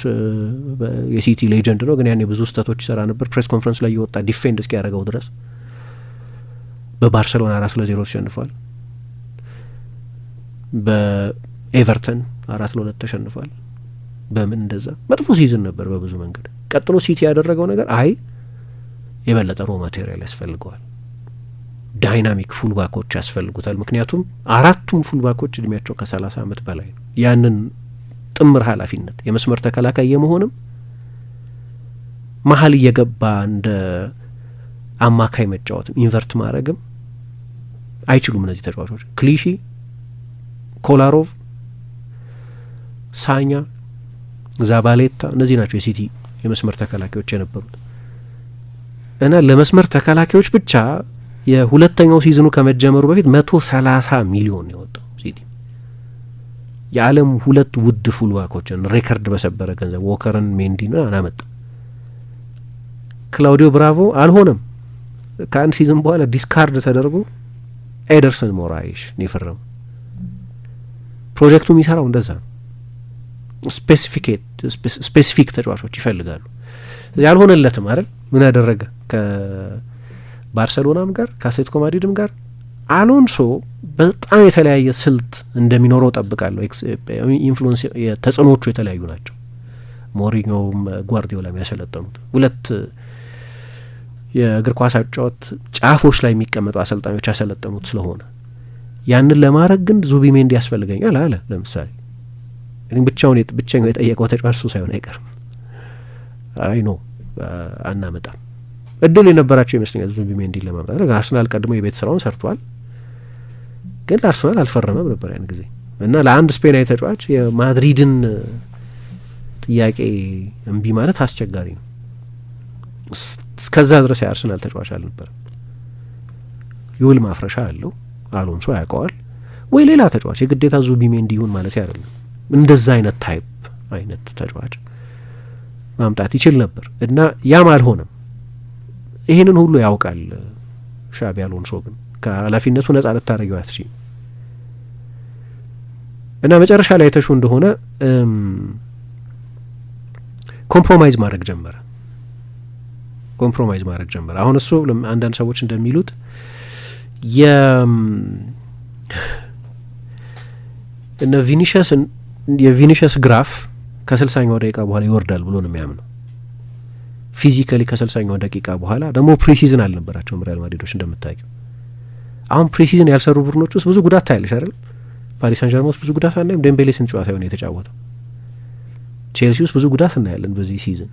የሲቲ ሌጀንድ ነው ግን ያኔ ብዙ ስህተቶች ይሰራ ነበር። ፕሬስ ኮንፈረንስ ላይ የወጣ ዲፌንድ እስኪያደርገው ድረስ በባርሰሎና 4-0 ተሸንፏል። በኤቨርተን 4-2 ተሸንፏል። በምን እንደዛ መጥፎ ሲዝን ነበር በብዙ መንገድ። ቀጥሎ ሲቲ ያደረገው ነገር የበለጠ ሮ ማቴሪያል ያስፈልገዋል። ዳይናሚክ ፉልባኮች ያስፈልጉታል። ምክንያቱም አራቱም ፉልባኮች እድሜያቸው ከ30 ዓመት በላይ ነው። ያንን ጥምር ኃላፊነት የመስመር ተከላካይ የመሆንም መሀል እየገባ እንደ አማካይ መጫወትም ኢንቨርት ማድረግም አይችሉም እነዚህ ተጫዋቾች። ክሊሺ ኮላሮቭ፣ ሳኛ፣ ዛባሌታ እነዚህ ናቸው የሲቲ የመስመር ተከላካዮች የነበሩት እና ለመስመር ተከላካዮች ብቻ የሁለተኛው ሲዝኑ ከመጀመሩ በፊት 130 ሚሊዮን የወጣው ሲቲ የዓለም 2 ውድ ፉልባኮችን ሬከርድ በሰበረ ገንዘብ ዎከርን፣ ሜንዲን አናመጣ። ክላውዲዮ ብራቮ አልሆነም። ከአንድ ሲዝን በኋላ ዲስካርድ ተደርጎ ኤደርሰን ሞራይሽ ነው የፈረመው። ፕሮጀክቱ የሚሰራው እንደዛ ነው። ስፔሲፊክ ተጫዋቾች ይፈልጋሉ። ያልሆነለትም አይደል? ምን ያደረገ ከባርሰሎናም ጋር ከአትሌቲኮ ማድሪድም ጋር አሎንሶ በጣም የተለያየ ስልት እንደሚኖረው ጠብቃለሁ። ኢንፍሉዌንስ ተጽዕኖቹ የተለያዩ ናቸው። ሞሪኞም ጓርዲዮላም ያሰለጠኑት 2 የእግር ኳስ አጫወት ጫፎች ላይ የሚቀመጡ አሰልጣኞች ያሰለጠኑት ስለሆነ ያንን ለማድረግ ግን ዙቢሜንዲ ያስፈልገኛል አለ። ለምሳሌ ብቻኛው የጠየቀው ተጫዋች እሱ ሳይሆን አይቀርም። አይ ኖ አናመጣም። እድል የነበራቸው ይመስለኛል ዙቢሜንዲ ለማምጣት። አርሰናል ቀድሞ የቤት ስራውን ሰርቷል፣ ግን ለአርሰናል አልፈረመም ነበር ያን ጊዜ እና ለአንድ ስፔናዊ ተጫዋች የማድሪድን ጥያቄ እምቢ ማለት አስቸጋሪ ነው። እስከዛ ድረስ የአርሰናል ተጫዋች አልነበረም። የውል ማፍረሻ አለው፣ አሎንሶ ያውቀዋል። ወይ ሌላ ተጫዋች የግዴታ ዙቢሜንዲ ይሁን ማለት አይደለም። እንደዛ አይነት ታይፕ አይነት ተጫዋች ማምጣት ይችል ነበር እና ያም አልሆነም። ይህንን ሁሉ ያውቃል ሻቢ አሎንሶ፣ ግን ከኃላፊነቱ ነጻ ልታደርጊው አትችይም። እና መጨረሻ ላይ የተሹ እንደሆነ ኮምፕሮማይዝ ማድረግ ጀመረ። አሁን እሱ አንዳንድ ሰዎች እንደሚሉት የቪኒሸስ ግራፍ ከ60ኛው ደቂቃ በኋላ ይወርዳል ብሎ ነው የሚያምነው። ፊዚካሊ ከ60ኛው ደቂቃ በኋላ ደግሞ ፕሪሲዝን አልነበራቸውም ሪያል ማድሪዶች እንደምታውቂው። አሁን ፕሪሲዝን ያልሰሩ ቡድኖች ውስጥ ብዙ ጉዳት ታያለሽ አይደል? ፓሪስ ሳን ጀርመን ውስጥ ብዙ ጉዳት አናይም። ዴምቤሌ ስንት ጨዋታ ሆነ የተጫወተው? ቼልሲ ውስጥ ብዙ ጉዳት እናያለን በዚህ ሲዝን።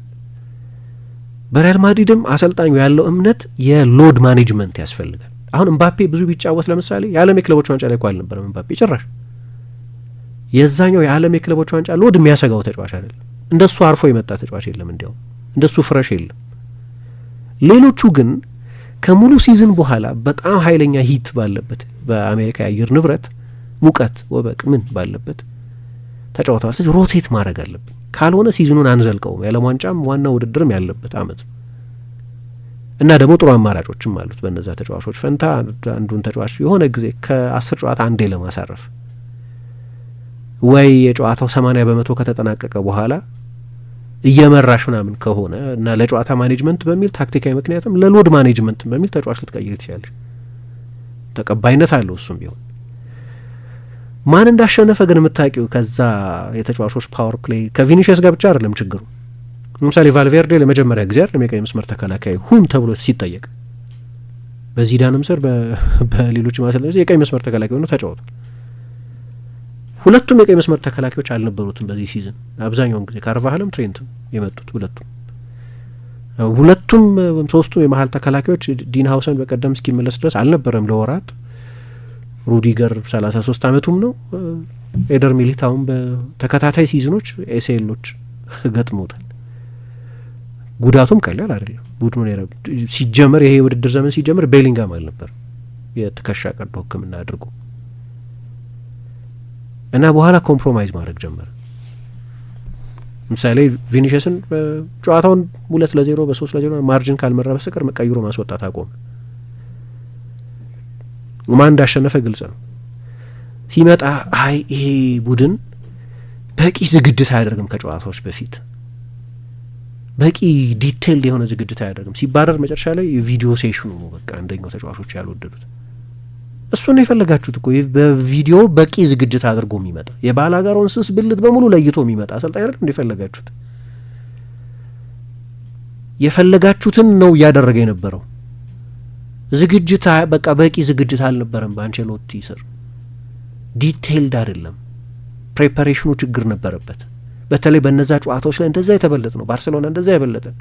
በሪያል ማድሪድም አሰልጣኙ ያለው እምነት የሎድ ማኔጅመንት ያስፈልጋል። አሁን እምባፔ ብዙ ቢጫወት ለምሳሌ የዓለም የክለቦች ዋንጫ ላይ እኮ አልነበረም እምባፔ ጭራሽ። የዛኛው የዓለም የክለቦች ዋንጫ ሎድ የሚያሰጋው ተጫዋች አይደለም። እንደሱ አርፎ የመጣ ተጫዋች የለም፣ እንዲያውም እንደሱ ፍረሽ የለም። ሌሎቹ ግን ከሙሉ ሲዝን በኋላ በጣም ኃይለኛ ሂት ባለበት በአሜሪካ የአየር ንብረት ሙቀት፣ ወበቅ ምን ባለበት ተጫውተዋል። ስለዚህ ሮቴት ማድረግ አለብን፣ ካልሆነ ሲዝኑን አንዘልቀውም። የዓለም ዋንጫም ዋና ውድድርም ያለበት አመት እና ደግሞ ጥሩ አማራጮችም አሉት በእነዛ ተጫዋቾች ፈንታ አንዱን ተጫዋች የሆነ ጊዜ ከ10 ጨዋታ አንዴ ለማሳረፍ ወይ የጨዋታው 80% ከተጠናቀቀ በኋላ እየመራሽ ምናምን ከሆነ እና ለጨዋታ ማኔጅመንት በሚል ታክቲካዊ ምክንያትም ለሎድ ማኔጅመንት በሚል ተጫዋች ልትቀይር ትችላለሽ። ተቀባይነት አለው እሱም ቢሆን። ማን እንዳሸነፈ ግን የምታውቂው ከዛ የተጫዋቾች ፓወር ፕሌይ ከቪኒሽስ ጋር ብቻ አይደለም ችግሩ። ለምሳሌ ቫልቬርዴ ለመጀመሪያ ጊዜ አይደለም የቀኝ መስመር ተከላካይ ሁን ተብሎ ሲጠየቅ፣ በዚዳንም ስር በሌሎች ማሰልጠኞች የቀኝ መስመር ተከላካይ ሆኖ ተጫውቷል። ሁለቱም የቀኝ መስመር ተከላካዮች አልነበሩትም በዚህ ሲዝን። አብዛኛውን ጊዜ ካርቫሃልም ትሬንትም የመጡት ሁለቱም ሶስቱም የመሀል ተከላካዮች ዲን ሀውሰን በቀደም እስኪመለስ ድረስ አልነበረም ለወራት። ሩዲገር 33 ዓመቱም ነው። ኤደር ሚሊታውን በተከታታይ ሲዝኖች ኤስኤሎች ገጥሞታል። ጉዳቱም ቀላል አይደለም። ቡድኑን ሲጀመር ይሄ የውድድር ዘመን ሲጀመር ቤሊንጋም አልነበር የትከሻ ቀዶ ሕክምና አድርጎ እና በኋላ ኮምፕሮማይዝ ማድረግ ጀመረ። ምሳሌ ቪኒሽስን ጨዋታውን 2-0 በ3-0 ማርጅን ካልመራ በስተቀር መቀይሮ ማስወጣት አቆመ። ማን እንዳሸነፈ ግልጽ ነው። ሲመጣ አይ ይሄ ቡድን በቂ ዝግጅት አያደርግም፣ ከጨዋታዎች በፊት በቂ ዲቴይልድ የሆነ ዝግጅት አያደርግም ሲባረር መጨረሻ ላይ የቪዲዮ ሴሽኑ ነው በቃ አንደኛው ተጫዋቾች ያልወደዱት። እሱ ነው የፈለጋችሁት እኮ በቪዲዮ በቂ ዝግጅት አድርጎ የሚመጣ የባላጋራውን ስስ ብልት በሙሉ ለይቶ የሚመጣ አሰልጣኝ አይደል እንደፈለጋችሁት። የፈለጋችሁትን ነው እያደረገ የነበረው። ዝግጅት በቃ በቂ ዝግጅት አልነበረም በአንቸሎቲ ስር። ዲቴይልድ አይደለም፣ ፕሬፓሬሽኑ ችግር ነበረበት። በተለይ በነዛ ጨዋታዎች ላይ እንደዛ የተበለጠ ነው። ባርሴሎና እንደዛ የበለጠን፣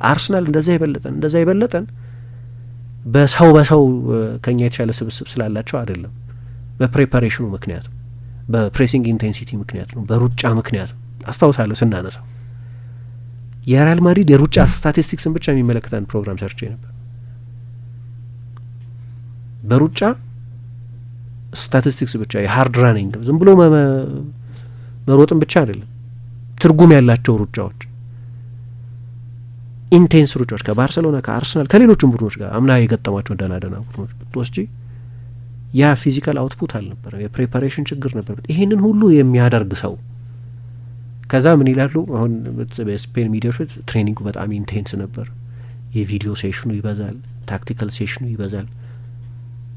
አርሰናል እንደዛ የበለጠን በሰው ከኛ የተሻለ ስብስብ ስላላቸው አይደለም፣ በፕሬፓሬሽኑ ምክንያት በፕሬሲንግ ኢንቴንሲቲ ምክንያት ነው፣ በሩጫ ምክንያት ነው። አስታውሳለሁ ስናነሳው የሪያል ማድሪድ የሩጫ ስታቲስቲክስን ብቻ የሚመለከተን ፕሮግራም ሰርቼ ነበር። በሩጫ ስታቲስቲክስ ብቻ የሃርድ ራኒንግ ዝም ብሎ መሮጥን ብቻ አይደለም፣ ትርጉም ያላቸው ሩጫዎች፣ ኢንቴንስ ሩጫዎች ከባርሰሎና ከአርሰናል ከሌሎችም ቡድኖች ጋር አምና የገጠሟቸው ደህና ቡድኖች ብትወስጂ ያ ፊዚካል አውትፑት አልነበረም፣ የፕሬፓሬሽን ችግር ነበር። ይህንን ሁሉ የሚያደርግ ሰው ከዛ ምን ይላሉ አሁን በስፔን ሚዲያዎች ትሬኒንጉ በጣም ኢንቴንስ ነበር፣ የቪዲዮ ሴሽኑ ይበዛል፣ ታክቲካል ሴሽኑ ይበዛል።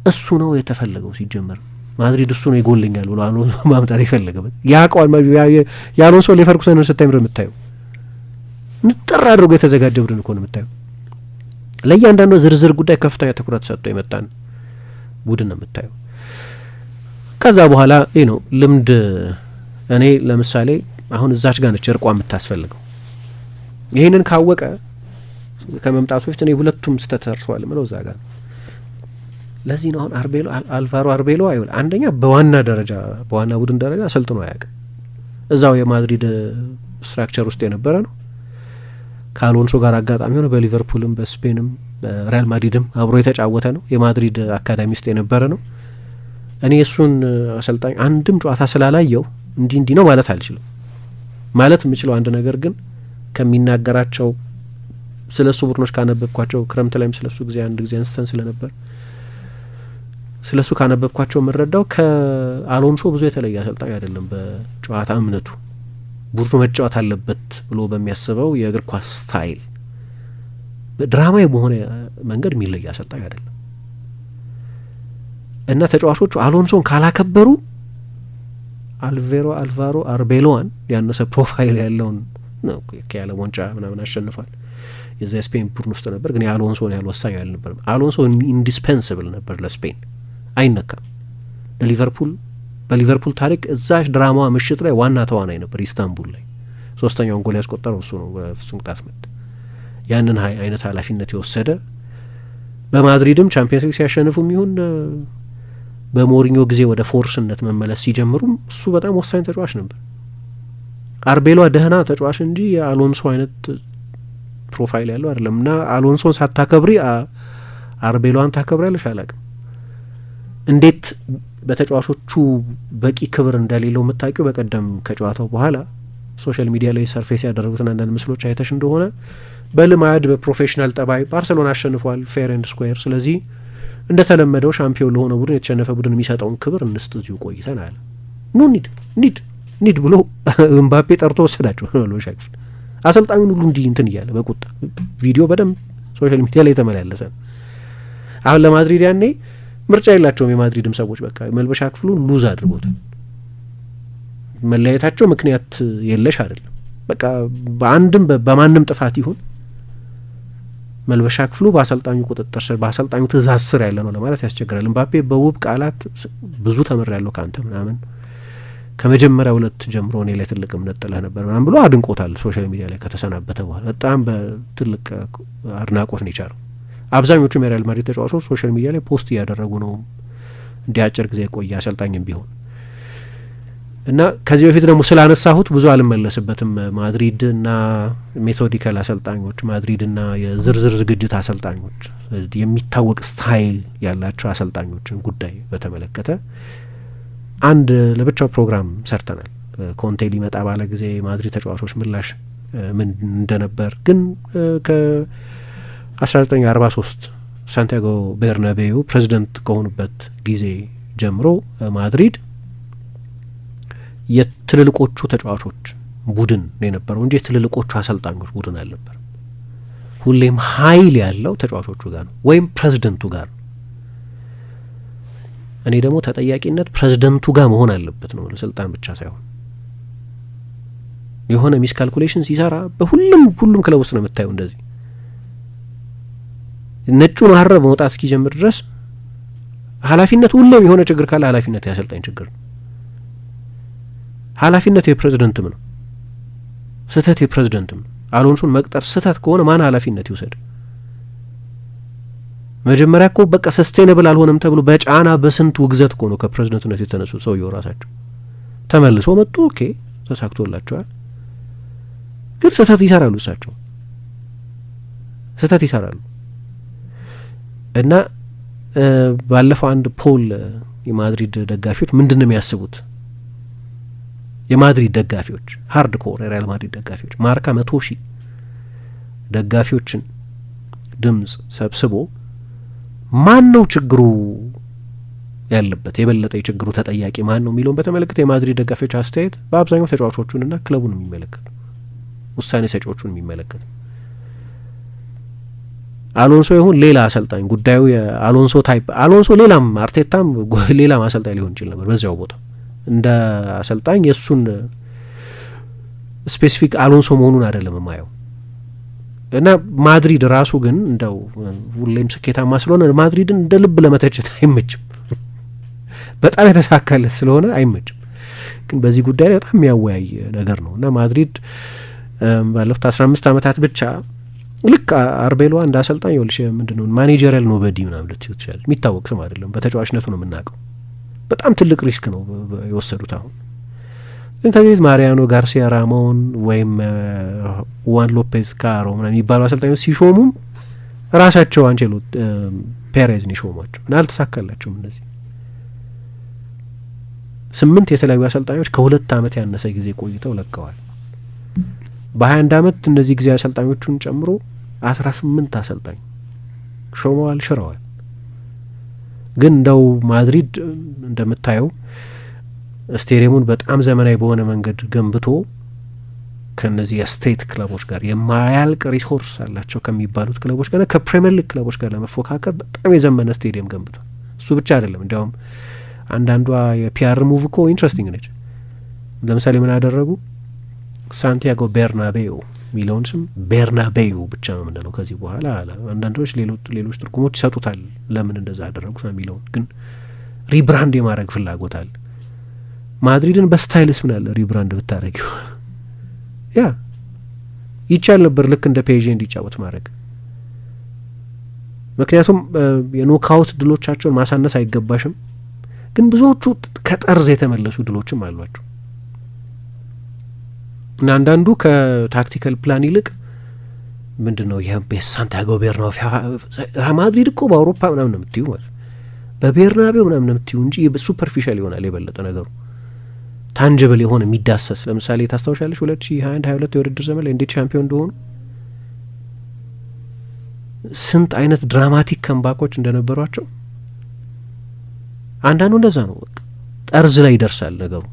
እሱ ነው የተፈለገው ሲጀመር ማድሪድ እሱ ነው ይጎልኛል ብሎ አሎንሶ ማምጣት የፈለገበት ያቋል። የአሎንሶ ሌቨርኩሰንን ስታይ ምር የምታየው ንጥር አድርጎ የተዘጋጀ ቡድን እኮ ነው የምታየው። ለእያንዳንዱ ዝርዝር ጉዳይ ከፍተኛ ትኩረት ሰጥቶ የመጣን ቡድን ነው የምታየው። ከዛ በኋላ ነው ልምድ። እኔ ለምሳሌ አሁን እዛች ጋር ነች እርቋ የምታስፈልገው። ይህንን ካወቀ ከመምጣቱ በፊት እኔ ሁለቱም ስተተርሷል ምለው እዛ ጋር ነው። ለዚህ ነው አሁን አልቫሮ አርቤሎ አይወል አንደኛ በዋና ቡድን ደረጃ አሰልጥኖ አያውቅም። እዛው የማድሪድ ስትራክቸር ውስጥ የነበረ ነው። ከአሎንሶ ጋር አጋጣሚ ሆነ በሊቨርፑልም በስፔንም በሪያል ማድሪድም አብሮ የተጫወተ ነው። የማድሪድ አካዳሚ ውስጥ የነበረ ነው። እኔ እሱን አሰልጣኝ አንድም ጨዋታ ስላላየው እንዲህ ነው ማለት አልችልም። ማለት የምችለው አንድ ነገር ግን ከሚናገራቸው ስለ እሱ ቡድኖች ካነበብኳቸው ክረምት ላይም ስለ እሱ አንድ ጊዜ አንስተን ስለነበር ስለ እሱ ካነበብኳቸው የምረዳው ከአሎንሶ ብዙ የተለየ አሰልጣኝ አይደለም። በጨዋታ እምነቱ ቡድኑ መጫወት አለበት ብሎ በሚያስበው የእግር ኳስ ስታይል ድራማዊ በሆነ መንገድ የሚለይ አሰልጣኝ አይደለም እና ተጫዋቾቹ አሎንሶን ካላከበሩ አልቫሮ አርቤሎዋን ያነሰ ፕሮፋይል ያለውን ነው ከያለ ዋንጫ ምናምን አሸንፏል። የዛ ስፔን ቡድን ውስጥ ነበር፣ ግን የአሎንሶን ያህል ወሳኝ አልነበረም። አሎንሶ ኢንዲስፔንስብል ነበር ለስፔን፣ አይነካም። በሊቨርፑል ታሪክ እዛች ድራማዋ ምሽት ላይ ዋና ተዋናይ ነበር። ኢስታንቡል ላይ 3ኛውን ጎል ያስቆጠረው እሱ ነው በፍጹም ቅጣት ምት። ያንን አይነት ኃላፊነት የወሰደ በማድሪድም ቻምፒየንስ ሊግ ሲያሸንፉም ይሁን በሞሪኞ ጊዜ ወደ ፎርስነት መመለስ ሲጀምሩም እሱ በጣም ወሳኝ ተጫዋች ነበር። አርቤሏ ደህና ተጫዋች እንጂ የአሎንሶ አይነት ፕሮፋይል ያለው አይደለም እና አሎንሶን ሳታከብሪ አርቤሏን ታከብሪያለሽ አላቅም። እንዴት በተጫዋቾቹ በቂ ክብር እንደሌለው የምታውቂው በቀደም ከጨዋታው በኋላ ሶሻል ሚዲያ ላይ ሰርፌስ ያደረጉትን አንዳንድ ምስሎች አይተሽ እንደሆነ በልማድ በፕሮፌሽናል ጠባይ ባርሰሎና አሸንፏል ፌር ኤንድ ስኩዌር። ስለዚህ እንደተለመደው ሻምፒዮን ለሆነ ቡድን የተሸነፈ ቡድን የሚሰጠውን ክብር እንስጥ እዚሁ ቆይተን አለ። ኑ ኒድ ብሎ እምባፔ ጠርቶ ወሰዳቸው መልበሻ ክፍል። አሰልጣኙን ሁሉ እንዲህ እንትን እያለ በቁጣ ቪዲዮ በደንብ ሶሻል ሚዲያ ላይ የተመላለሰ ነው። አሁን ለማድሪድ ያኔ ምርጫ የላቸውም የማድሪድም ሰዎች በቃ መልበሻ ክፍሉን ሉዝ አድርጎታል። መለያየታቸው ምክንያት የለሽ አይደለም። በቃ በአንድም በማንም ጥፋት ይሁን መልበሻ ክፍሉ በአሰልጣኙ ቁጥጥር ስር በአሰልጣኙ ትእዛዝ ስር ያለ ነው ለማለት ያስቸግራል። እምባፔ በውብ ቃላት ብዙ ተምሬያለሁ ካንተ ምናምን ከመጀመሪያ 2 ጀምሮ እኔ ላይ ትልቅ እምነት ጥለህ ነበር ምናምን ብሎ አድንቆታል። ሶሻል ሚዲያ ላይ ከተሰናበተ በኋላ በጣም በትልቅ አድናቆት ነው የቻለው። አብዛኞቹም የሪያል ማድሪድ ተጫዋቾች ሶሻል ሚዲያ ላይ ፖስት እያደረጉ ነው እንዲህ አጭር ጊዜ የቆየ አሰልጣኝም ቢሆን እና ከዚህ በፊት ደግሞ ስላነሳሁት ብዙ አልመለስበትም። ማድሪድና ሜቶዲካል አሰልጣኞች፣ ማድሪድና የዝርዝር ዝግጅት አሰልጣኞች፣ የሚታወቅ ስታይል ያላቸው አሰልጣኞችን ጉዳይ በተመለከተ አንድ ለብቻው ፕሮግራም ሰርተናል። ኮንቴ ሊመጣ ባለ ጊዜ ማድሪድ ተጫዋቾች ምላሽ ምን እንደነበር ግን ከ1943 ሳንቲያጎ ቤርናቤው ፕሬዚደንት ከሆኑበት ጊዜ ጀምሮ ማድሪድ የትልልቆቹ ተጫዋቾች ቡድን የነበረው እንጂ የትልልቆቹ አሰልጣኞች ቡድን አልነበረም። ሁሌም ኃይል ያለው ተጫዋቾቹ ጋር ነው ወይም ፕሬዚደንቱ ጋር ነው። እኔ ደግሞ ተጠያቂነት ፕሬዚደንቱ ጋር መሆን አለበት ነው፣ ስልጣን ብቻ ሳይሆን የሆነ ሚስ ካልኩሌሽን ሲሰራ በሁሉም ክለብ ውስጥ ነው የምታየው። እንደዚህ ነጩ መሀረብ መውጣት እስኪጀምር ድረስ ኃላፊነት ሁሌም የሆነ ችግር ካለ ኃላፊነት ያሰልጣኝ ችግር ነው። ኃላፊነት የፕሬዚደንትም ነው፣ ስህተት የፕሬዚደንትም ነው። አሎንሶን መቅጠር ስህተት ከሆነ ማን ኃላፊነት ይውሰድ? መጀመሪያ እኮ በቃ ሰስቴነብል አልሆነም ተብሎ በጫና በስንት ውግዘት እኮ ነው ከፕሬዚደንትነት የተነሱት ሰውየው ራሳቸው። ተመልሶ መጡ። ኦኬ ተሳክቶላቸዋል። ግን ስህተት ይሰራሉ፣ እሳቸው ስህተት ይሰራሉ። እና ባለፈው አንድ ፖል የማድሪድ ደጋፊዎች ምንድን ነው የሚያስቡት? የማድሪድ ደጋፊዎች ሀርድ ኮር የሪያል ማድሪድ ደጋፊዎች ማርካ 100,000 ደጋፊዎችን ድምጽ ሰብስቦ ማን ነው ችግሩ ያለበት የበለጠ የችግሩ ተጠያቂ ማን ነው የሚለውን በተመለከተ የማድሪድ ደጋፊዎች አስተያየት በአብዛኛው ተጫዋቾቹንና ክለቡን የሚመለከት ውሳኔ ሰጪዎቹን የሚመለከት አሎንሶ ይሁን ሌላ አሰልጣኝ ጉዳዩ የአሎንሶ ታይፕ አሎንሶ ሌላም አርቴታም ሌላም አሰልጣኝ ሊሆን ይችል ነበር በዚያው ቦታ እንደ አሰልጣኝ የእሱን ስፔሲፊክ አሎንሶ መሆኑን አይደለም የማየው። እና ማድሪድ ራሱ ግን እንደው ሁሌም ስኬታማ ስለሆነ ማድሪድን እንደ ልብ ለመተቸት አይመችም። በጣም የተሳካለት ስለሆነ አይመችም። ግን በዚህ ጉዳይ ላይ በጣም የሚያወያይ ነገር ነው። እና ማድሪድ ባለፉት 15 ዓመታት ብቻ ልክ አርቤሎ እንደ አሰልጣኝ ይኸውልሽ ምንድነው ማኔጀሪያል ኖበዲ ምናምን ልትይው ትችላለሽ። የሚታወቅ ስም አይደለም፣ በተጫዋችነቱ ነው የምናውቀው። በጣም ትልቅ ሪስክ ነው የወሰዱት። አሁን ግን ከዚህ ቤት ማሪያኖ ጋርሲያ ራሞን ወይም ዋን ሎፔዝ ካሮ ምናምን የሚባሉ አሰልጣኞች ሲሾሙም ራሳቸው አንቼሎ ፔሬዝን ይሾሟቸው እና አልተሳካላቸውም። እነዚህ 8 የተለያዩ አሰልጣኞች ከ2 ዓመት ያነሰ ጊዜ ቆይተው ለቀዋል። በ21 ዓመት እነዚህ ጊዜ አሰልጣኞቹን ጨምሮ 18 አሰልጣኝ ሾመዋል፣ ሽረዋል። ግን እንደው ማድሪድ እንደምታየው ስቴዲየሙን በጣም ዘመናዊ በሆነ መንገድ ገንብቶ ከነዚህ የስቴት ክለቦች ጋር የማያልቅ ሪሶርስ አላቸው ከሚባሉት ክለቦች ጋር ከፕሪሚየር ሊግ ክለቦች ጋር ለመፎካከር በጣም የዘመነ ስቴዲየም ገንብቷል። እሱ ብቻ አይደለም፣ እንዲያውም አንዳንዷ የፒአር ሙቭ እኮ ኢንትረስቲንግ ነች። ለምሳሌ ምን አደረጉ? ሳንቲያጎ ቤርናቤው የሚለውን ስም ቤርናቤው ብቻ ነው የምንለው ከዚህ በኋላ አለ። አንዳንዶች ሌሎች ትርጉሞች ይሰጡታል ለምን እንደዛ አደረጉት የሚለውን፣ ግን ሪብራንድ የማድረግ ፍላጎት አለ። ማድሪድን በስታይልስ ምን አለ ሪብራንድ ብታደረጊው ያ ይቻል ነበር፣ ልክ እንደ ፔዤ እንዲጫወት ማድረግ። ምክንያቱም የኖካውት ድሎቻቸውን ማሳነስ አይገባሽም፣ ግን ብዙዎቹ ከጠርዝ የተመለሱ ድሎችም አሏቸው እና አንዳንዱ ከታክቲካል ፕላን ይልቅ ምንድን ነው የሳንቲያጎ ቤርናቤው ማድሪድ እኮ በአውሮፓ ምናምን ነው የምትዩ ማለት በቤርናቤው ምናምን ነው የምትዩ እንጂ ሱፐርፊሻል ይሆናል የበለጠ ነገሩ ታንጅብል የሆነ የሚዳሰስ። ለምሳሌ ታስታውሻለሽ 2021-22 የውድድር ዘመን ላይ እንዴት ሻምፒዮን እንደሆኑ ስንት አይነት ድራማቲክ ከምባኮች እንደነበሯቸው። አንዳንዱ እንደዛ ነው፣ በቃ ጠርዝ ላይ ይደርሳል ነገሩ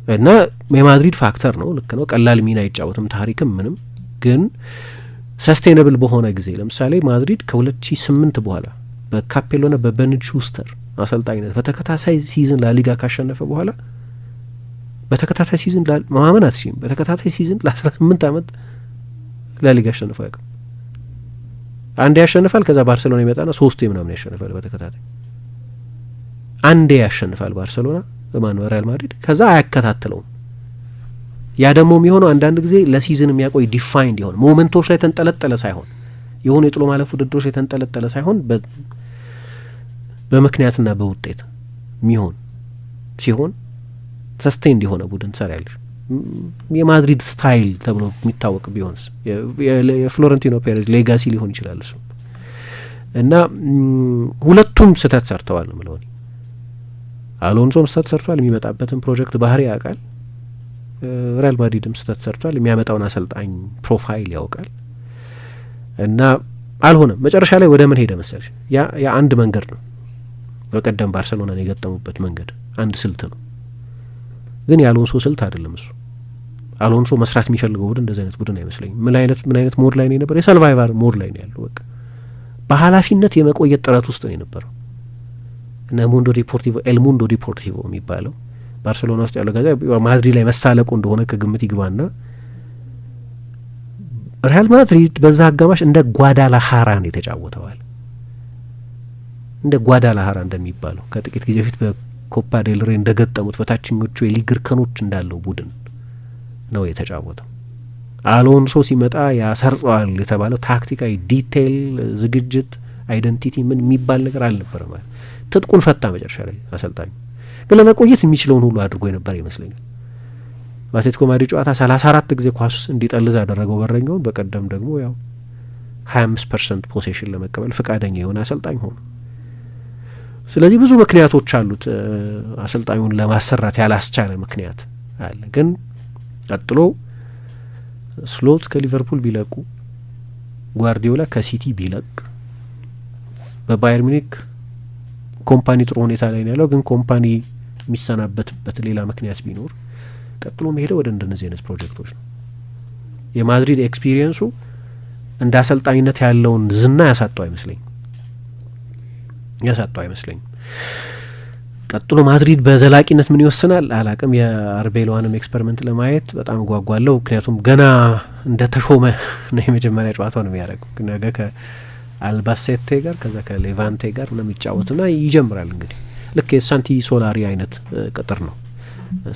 እና የማድሪድ ፋክተር ነው። ልክ ነው፣ ቀላል ሚና አይጫወትም ታሪክም ምንም። ግን ሰስቴነብል በሆነ ጊዜ ለምሳሌ ማድሪድ ከ2008 በኋላ በካፔሎና በበርናርድ ሹስተር አሰልጣኝነት በተከታታይ ሲዝን ላሊጋ ካሸነፈ በኋላ በተከታታይ ሲዝን ማመን አትችይም፣ በተከታታይ ሲዝን ለ18 ዓመት ላሊጋ አሸንፈው ያውቅም። አንዴ ያሸንፋል፣ ከዛ ባርሴሎና ይመጣና 3 ምናምን ያሸንፋል በተከታታይ። አንዴ ያሸንፋል ባርሴሎና በማንወ ሪያል ማድሪድ፣ ከዛ አያከታትለውም። ያ ደግሞ የሚሆነው አንዳንድ ጊዜ ለሲዝን የሚያቆይ ዲፋይንድ የሆነ ሞመንቶች ላይ ተንጠለጠለ ሳይሆን የሆኑ የጥሎ ማለፍ ውድድሮች ላይ ተንጠለጠለ ሳይሆን በምክንያትና በውጤት የሚሆን ሲሆን ሰስቴንድ የሆነ ቡድን ትሰሪያለሽ። የማድሪድ ስታይል ተብሎ የሚታወቅ ቢሆንስ የፍሎረንቲኖ ፔሬዝ ሌጋሲ ሊሆን ይችላል እሱ። እና ሁለቱም ስህተት ሰርተዋል ነው የምለው። አሎንሶም ስህተት ሰርቷል፣ የሚመጣበትን ፕሮጀክት ባህሪ ያውቃል። ሪያል ማድሪድም ስህተት ሰርቷል፣ የሚያመጣውን አሰልጣኝ ፕሮፋይል ያውቃል። እና አልሆነም። መጨረሻ ላይ ወደ ምን ሄደ መሰለሽ? ያ አንድ መንገድ ነው። በቀደም ባርሴሎናን የገጠሙበት መንገድ አንድ ስልት ነው፣ ግን የአሎንሶ ስልት አይደለም እሱ። አሎንሶ መስራት የሚፈልገው ቡድን እንደዚህ አይነት ቡድን አይመስለኝም። ምን አይነት ሞድ ላይ ነው የነበረው? የሰርቫይቫር ሞድ ላይ ነው ያለው። በቃ በኃላፊነት የመቆየት ጥረት ውስጥ ነው የነበረው። እና ኤል ሙንዶ ዲፖርቲቮ የሚባለው ባርሴሎና ውስጥ ያለው ጋዜጣ ማድሪድ ላይ መሳለቁ እንደሆነ ከግምት ይግባና ሪያል ማድሪድ በዛ አጋማሽ እንደ ጓዳላሃራን የተጫወተዋል። እንደ ጓዳላሃራ እንደሚባለው ከጥቂት ጊዜ በፊት በኮፓ ዴል ሬ እንደገጠሙት በታችኞቹ የሊግ እርከኖች እንዳለው ቡድን ነው የተጫወተው። አሎንሶ ሲመጣ ያሰርጸዋል የተባለው ታክቲካዊ ዲቴይል፣ ዝግጅት፣ አይደንቲቲ ምን የሚባል ነገር አልነበረ ማለት ትጥቁን ፈታ መጨረሻ ላይ አሰልጣኙ። ግን ለመቆየት የሚችለውን ሁሉ አድርጎ የነበረ ይመስለኛል። በአትሌቲኮ ማድሪድ ጨዋታ 34 ጊዜ ኳስ እንዲጠልዝ ያደረገው በረኛውን በቀደም ደግሞ ያው 25% ፖሴሽን ለመቀበል ፈቃደኛ የሆነ አሰልጣኝ ሆነ። ስለዚህ ብዙ ምክንያቶች አሉት አሰልጣኙን ለማሰራት ያላስቻለ ምክንያት አለ። ግን ቀጥሎ ስሎት ከሊቨርፑል ቢለቁ፣ ጓርዲዮላ ከሲቲ ቢለቅ፣ በባየር ሚኒክ ኮምፓኒ ጥሩ ሁኔታ ላይ ነው ያለው። ግን ኮምፓኒ የሚሰናበትበት ሌላ ምክንያት ቢኖር ቀጥሎ መሄደው ወደ እንደነዚህ አይነት ፕሮጀክቶች ነው። የማድሪድ ኤክስፒሪየንሱ እንደ አሰልጣኝነት ያለውን ዝና ያሳጣው አይመስለኝም። ቀጥሎ ማድሪድ በዘላቂነት ምን ይወስናል አላቅም። የአርቤሎዋንም ኤክስፐሪመንት ለማየት በጣም ጓጓለሁ። ምክንያቱም ገና እንደ ተሾመ ነው የመጀመሪያ ጨዋታው ነው የሚያደርገው። ነገ ከአልባሴቴ ጋር ከዛ ከሌቫንቴ ጋር ነው የሚጫወትና ይጀምራል። እንግዲህ ልክ የሳንቲ ሶላሪ አይነት ቅጥር ነው።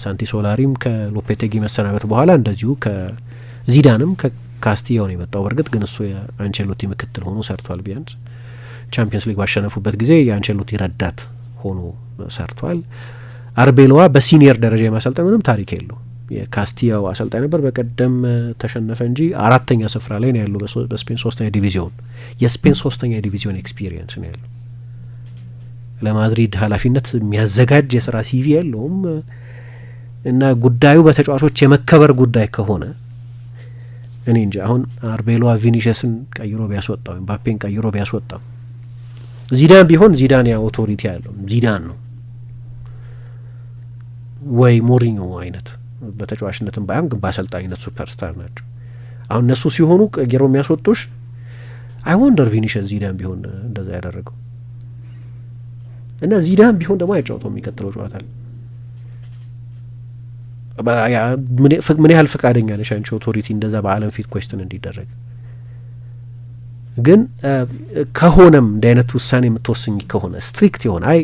ሳንቲ ሶላሪም ከሎፔቴጊ መሰናበት በኋላ እንደዚሁ ከዚዳንም ከካስቲያው ነው የመጣው። በእርግጥ ግን እሱ የአንቸሎቲ ምክትል ሆኖ ሰርቷል። ቢያንስ ቻምፒየንስ ሊግ ባሸነፉበት ጊዜ የአንቸሎቲ ረዳት ሆኖ ሰርቷል። አርቤሎዋ በሲኒየር ደረጃ የማሰልጠን ምንም ታሪክ የለው። የካስቲያው አሰልጣኝ ነበር። በቀደም ተሸነፈ እንጂ 4ኛ ስፍራ ላይ ነው ያለው በስፔን 3ኛ ዲቪዚዮን። የስፔን 3ኛ ዲቪዚዮን ኤክስፒሪየንስ ነው ያለው። ለማድሪድ ኃላፊነት የሚያዘጋጅ የስራ ሲቪ የለውም እና ጉዳዩ በተጫዋቾች የመከበር ጉዳይ ከሆነ እኔ እንጂ አሁን አርቤሎዋ ቪኒሽስን ቀይሮ ቢያስወጣው ወይም ባፔን ቀይሮ ቢያስወጣው ዚዳን ቢሆን ዚዳን ያ ኦቶሪቲ ያለው ዚዳን ነው ወይ ሞሪኞ አይነት በተጫዋችነትም ባይሆን ግን በአሰልጣኝነት ሱፐርስታር ናቸው። አሁን እነሱ ሲሆኑ ቀይሮ የሚያስወጡሽ አይ ወንደር ቪኒሽስ ዚዳን ቢሆን እንደዛ ያደረገው እና ዚዳን ቢሆን ደግሞ አይጫወተው የሚቀጥለው ጨዋታ ምን ያህል ፈቃደኛ ነሽ አንቺ ኦቶሪቲ እንደዛ በዓለም ፊት ኮስትን እንዲደረግ? ግን ከሆነም እንደ አይነት ውሳኔ የምትወስኝ ከሆነ ስትሪክት የሆነ አይ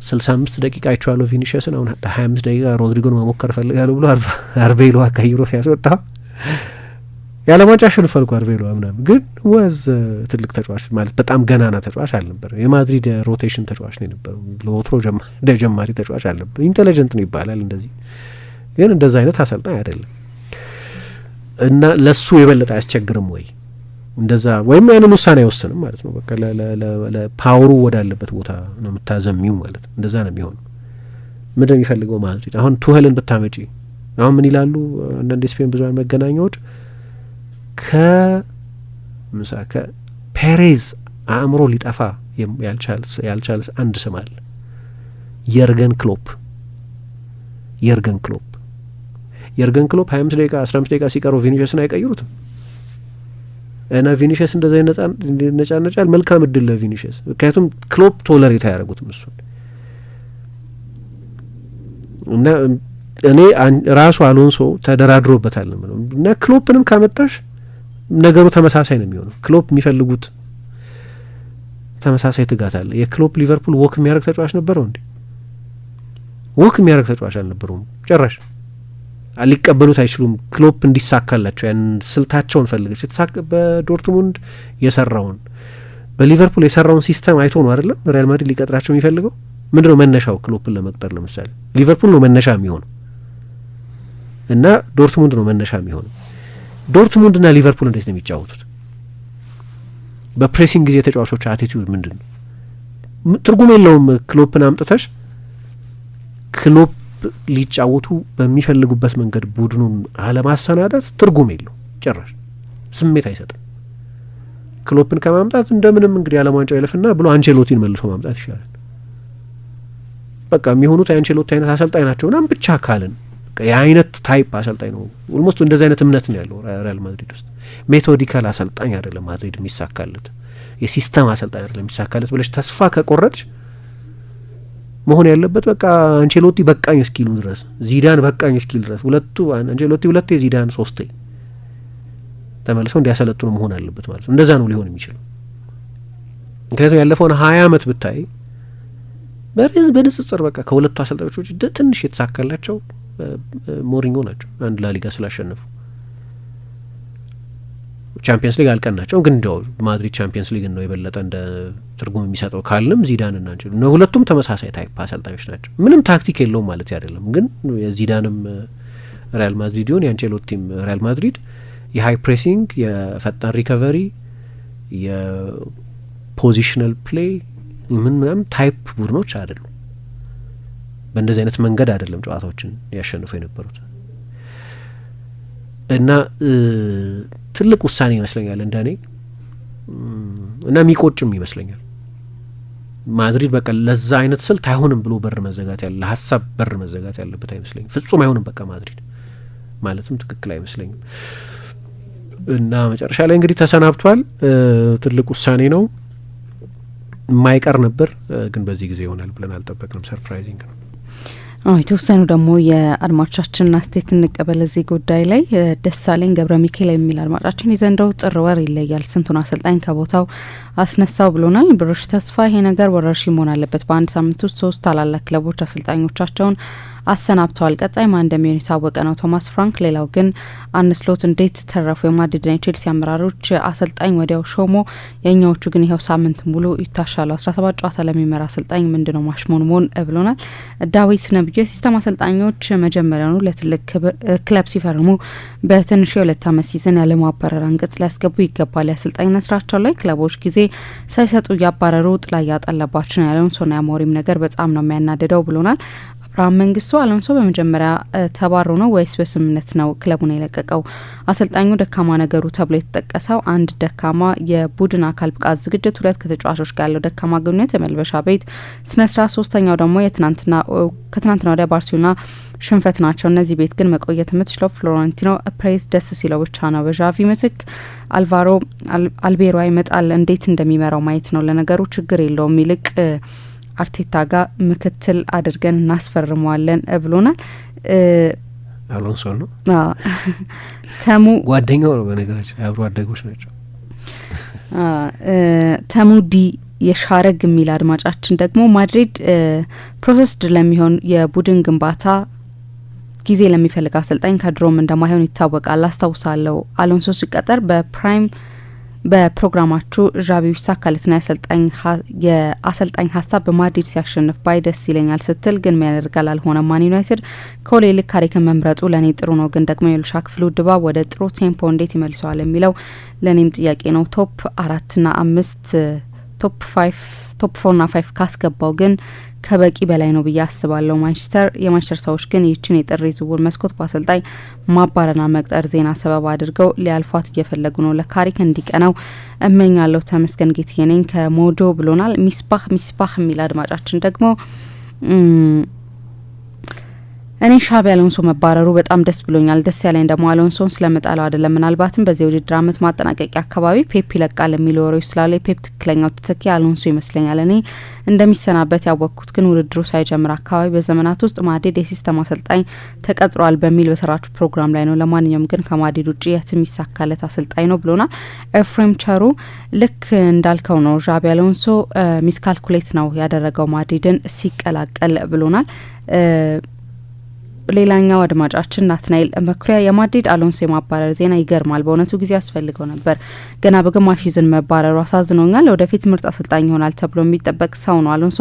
65 ደቂቃ አይቼዋለሁ ቪኒሽስን አሁን 25 ደቂቃ ሮድሪጎን መሞከር ፈልጋለሁ ብሎ አርቤሎዋ ቀይሮ ሲያስወጣ ያለ ዋንጫ አሸንፏል እኮ አርቤሎዋ ምናምን። ግን ወዝ ትልቅ ተጫዋች ማለት በጣም ገናና ተጫዋች አልነበረም። የማድሪድ ሮቴሽን ተጫዋች ነው የነበረው። ለወትሮ ጀማሪ ተጫዋች አልነበረም። ኢንቴሊጀንት ነው ይባላል እንደዚህ፣ ግን እንደዛ አይነት አሰልጣኝ አይደለም እና ለሱ የበለጠ አያስቸግርም ወይ እንደዛ ወይም ያንን ውሳኔ አይወስንም ማለት ነው። በቃ ለፓወሩ ወዳለበት ቦታ ነው የምታዘሚው ማለት ነው። እንደዛ ነው የሚሆነው። ምንድን ነው የሚፈልገው ማድሪድ? አሁን ቱሄልን ብታመጪ አሁን ምን ይላሉ አንዳንድ ስፔን ብዙሃን መገናኛዎች ከፔሬዝ አእምሮ ሊጠፋ ያልቻለ አንድ ስም አለ፣ የርገን ክሎፕ 25 ደቂቃ 15 ደቂቃ ሲቀረው ቪኒሽስን አይቀይሩትም እና ቪኒሽስ እንደዛ ይነጫነጫል። መልካም እድል ለቪኒሽስ፣ ምክንያቱም ክሎፕ ቶለሬት አያደርጉትም እሱን እና እኔ ራሱ አሎንሶ ተደራድሮበታል ነው እና ክሎፕንም ካመጣሽ ነገሩ ተመሳሳይ ነው የሚሆነው። ክሎፕ የሚፈልጉት ተመሳሳይ ትጋት አለ። የክሎፕ ሊቨርፑል ወክ የሚያደርግ ተጫዋች ነበረው እንዴ? ወክ የሚያደርግ ተጫዋች አልነበረውም ጭራሽ። ሊቀበሉት አይችሉም። ክሎፕ እንዲሳካላቸው ያን ስልታቸውን ፈልገች በዶርትሙንድ የሰራውን በሊቨርፑል የሰራውን ሲስተም አይቶ ነው አይደለም ሪያል ማድሪድ ሊቀጥራቸው የሚፈልገው። ምንድነው መነሻው? ክሎፕን ለመቅጠር ለምሳሌ ሊቨርፑል ነው መነሻ የሚሆነው እና ዶርትሙንድ ነው መነሻ የሚሆነው። ዶርትሙንድና ሊቨርፑል እንዴት ነው የሚጫወቱት? በፕሬሲንግ ጊዜ ተጫዋቾች አቲቲዩድ ምንድን ነው? ትርጉም የለውም። ክሎፕን አምጥተሽ ክሎፕ ሊጫወቱ በሚፈልጉበት መንገድ ቡድኑን አለማሰናዳት ትርጉም የለው ጭራሽ፣ ስሜት አይሰጥም። ክሎፕን ከማምጣት እንደምንም እንግዲህ ዓለም ዋንጫው ይለፍና ብሎ አንቸሎቲን መልሶ ማምጣት ይሻላል። በቃ የሚሆኑት የአንቸሎቲ አይነት አሰልጣኝ ናቸው ምናምን ብቻ ካልን የአይነት ታይፕ አሰልጣኝ ነው። ኦልሞስት እንደዚህ አይነት እምነት ነው ያለው ሪያል ማድሪድ ውስጥ። ሜቶዲካል አሰልጣኝ አይደለም ማድሪድ የሚሳካለት፣ የሲስተም አሰልጣኝ አይደለም የሚሳካለት ብለሽ ተስፋ ከቆረጥሽ መሆን ያለበት በቃ አንቸሎቲ በቃኝ እስኪሉ ድረስ፣ ዚዳን በቃኝ እስኪል ድረስ አንቸሎቲ ሁለቴ ዚዳን ሶስቴ ተመልሰው እንዲያሰለጥኑ መሆን አለበት ማለት ነው። እንደዛ ነው ሊሆን የሚችለው። ምክንያቱም ያለፈውን 20 ዓመት ብታይ በንጽጽር በቃ ከሁለቱ አሰልጣኞች ውጭ ትንሽ የተሳካላቸው ሞሪኞ ናቸው። አንድ ላሊጋ ስላሸነፉ ቻምፒየንስ ሊግ አልቀናቸው፣ ግን እንደው ማድሪድ ቻምፒየንስ ሊግ ነው የበለጠ እንደ ትርጉም የሚሰጠው ካልንም ዚዳንና አንቸሎቲ ነው። ሁለቱም ተመሳሳይ ታይፕ አሰልጣኞች ናቸው። ምንም ታክቲክ የለውም ማለት አይደለም፣ ግን የዚዳንም ሪያል ማድሪድ ይሁን የአንቸሎቲም ሪያል ማድሪድ የሃይ ፕሬሲንግ፣ የፈጣን ሪከቨሪ፣ የፖዚሽናል ፕሌይ ምናምን ታይፕ ቡድኖች አይደሉም። በእንደዚህ አይነት መንገድ አይደለም ጨዋታዎችን ያሸንፉ የነበሩት እና ትልቅ ውሳኔ ይመስለኛል እንደኔ እና የሚቆጭም ይመስለኛል። ማድሪድ በቃ ለዛ አይነት ስልት አይሆንም ብሎ በር መዘጋት ለሀሳብ በር መዘጋት ያለበት አይመስለኝም። ፍጹም አይሆንም በቃ ማድሪድ ማለትም ትክክል አይመስለኝም። እና መጨረሻ ላይ እንግዲህ ተሰናብቷል። ትልቅ ውሳኔ ነው፣ የማይቀር ነበር፣ ግን በዚህ ጊዜ ይሆናል ብለን አልጠበቅንም። ሰርፕራይዚንግ ነው። የተወሰኑ ደግሞ የአድማጮቻችንን አስተያየት እንቀበል እዚህ ጉዳይ ላይ። ደሳለኝ ገብረ ሚካኤል የሚል አድማጫችን የዘንድሮው ጥር ወር ይለያል፣ ስንቱን አሰልጣኝ ከቦታው አስነሳው ብሎናል። ብሩሽ ተስፋ ይሄ ነገር ወረርሽኝ መሆን አለበት፣ በአንድ ሳምንት ውስጥ 3 ታላላቅ ክለቦች አሰልጣኞቻቸውን አሰናብተዋል፣ ቀጣይ ማን እንደሚሆን የታወቀ ነው። ቶማስ ፍራንክ ሌላው ግን አንስሎት እንዴት ተረፉ? የማድሪድና የቼልሲ አመራሮች አሰልጣኝ ወዲያው ሾሞ፣ የእኛዎቹ ግን ይኸው ሳምንት ሙሉ ይታሻሉ። 17 ጨዋታ ለሚመራ አሰልጣኝ ምንድነው ማሽሞንሞን ብሎናል። ዳዊት ነብዩ የሲስተም አሰልጣኞች መጀመሪያውኑ ለትልቅ ክለብ ሲፈርሙ በትንሹ የ2 ዓመት ሲዝን ያለማባረር አንቀጽ ሊያስገቡ ይገባል። የአሰልጣኝነት ስራቸው ላይ ክለቦች ጊዜ ሳይሰጡ እያባረሩ ጥላ እያጠለባቸው ነው ያለውን ሶና አሞሪም ነገር በጣም ነው የሚያናድደው ብሎናል። አብርሃም መንግስቱ አሎንሶ በመጀመሪያ ተባሮ ነው ወይስ በስምምነት ነው ክለቡን የለቀቀው? አሰልጣኙ ደካማ ነገሩ ተብሎ የተጠቀሰው አንድ ደካማ የቡድን አካል ብቃት ዝግጅት፣ 2 ከተጫዋቾች ጋር ያለው ደካማ ግንኙነት፣ የመልበሻ ቤት ስነስርዓት፣ 3ኛው ደግሞ ከትናንትና ወዲያ ባርሴሎና ሽንፈት ናቸው። እነዚህ ቤት ግን መቆየት የምትችለው ፍሎረንቲኖ ፕሬስ ደስ ሲለው ብቻ ነው። በዣቪ ምትክ አልቫሮ አልቤሮ ይመጣል፣ እንዴት እንደሚመራው ማየት ነው። ለነገሩ ችግር የለውም፣ ይልቅ አርቴታ ጋር ምክትል አድርገን እናስፈርመዋለን ብሎናል። አሎንሶ ነው ተሙ ጓደኛው ነው፣ በነገራችን አብሮ አደጎች ናቸው። ተሙ ዲ የሻረግ የሚል አድማጫችን ደግሞ ማድሪድ ፕሮሰስድ ለሚሆን የቡድን ግንባታ ጊዜ ለሚፈልግ አሰልጣኝ ከድሮም እንደማይሆን ይታወቃል። አስታውሳለሁ አሎንሶ ሲቀጠር በፕሮግራማችሁ ዣቢ ይሳካለትና የአሰልጣኝ ሀሳብ በማድሪድ ሲያሸንፍ ባይ ደስ ይለኛል ስትል ግን የሚያደርጋል አልሆነም። ማን ዩናይትድ ከሁሌ ይልቅ ካሪክን መምረጡ ለእኔ ጥሩ ነው፣ ግን ደግሞ የልሻ ክፍሉ ድባብ ወደ ጥሩ ቴምፖ እንዴት ይመልሰዋል የሚለው ለእኔም ጥያቄ ነው። ቶፕ 4ና 5 ቶፕ 4ና 5 ካስገባው ግን ከበቂ በላይ ነው ብዬ አስባለሁ። የማንቸስተር ሰዎች ግን ይህችን የጥሪ ዝውውር መስኮት በአሰልጣኝ ማባረና መቅጠር ዜና ሰበብ አድርገው ሊያልፏት እየፈለጉ ነው። ለካሪክ እንዲቀናው እመኛለሁ። ተመስገን ጌትዬ ነኝ ከሞጆ ብሎናል። ሚስባህ የሚል አድማጫችን ደግሞ እኔ ሻቢ አሎንሶ መባረሩ በጣም ደስ ብሎኛል። ደስ ያለኝ ደግሞ አሎንሶን ስለመጣለው አይደለም፣ ምናልባትም በዚህ ውድድር አመት ማጠናቀቂያ አካባቢ ፔፕ ይለቃል የሚሉ ወሬዎች ስላለ የፔፕ ትክክለኛው ተተኪ አሎንሶ ይመስለኛል። እኔ እንደሚሰናበት ያወቅኩት ግን ውድድሩ ሳይጀምር አካባቢ በዘመናት ውስጥ ማድሪድ የሲስተም አሰልጣኝ ተቀጥሯል በሚል በሰራችሁ ፕሮግራም ላይ ነው። ለማንኛውም ግን ከማድሪድ ውጭ የትም ይሳካለት አሰልጣኝ ነው ብሎናል። ኤፍሬም ቸሩ ልክ እንዳልከው ነው፣ ሻቢ አሎንሶ ሚስካልኩሌት ነው ያደረገው ማድሪድን ሲቀላቀል ብሎናል። ሌላኛው አድማጫችን ናትናኤል መኩሪያ የማድሪድ አሎንሶ የማባረር ዜና ይገርማል። በእውነቱ ጊዜ ያስፈልገው ነበር። ገና በግማሽ ሲዝን መባረሩ አሳዝኖኛል። ወደፊት ምርጥ አሰልጣኝ ይሆናል ተብሎ የሚጠበቅ ሰው ነው። አሎንሶ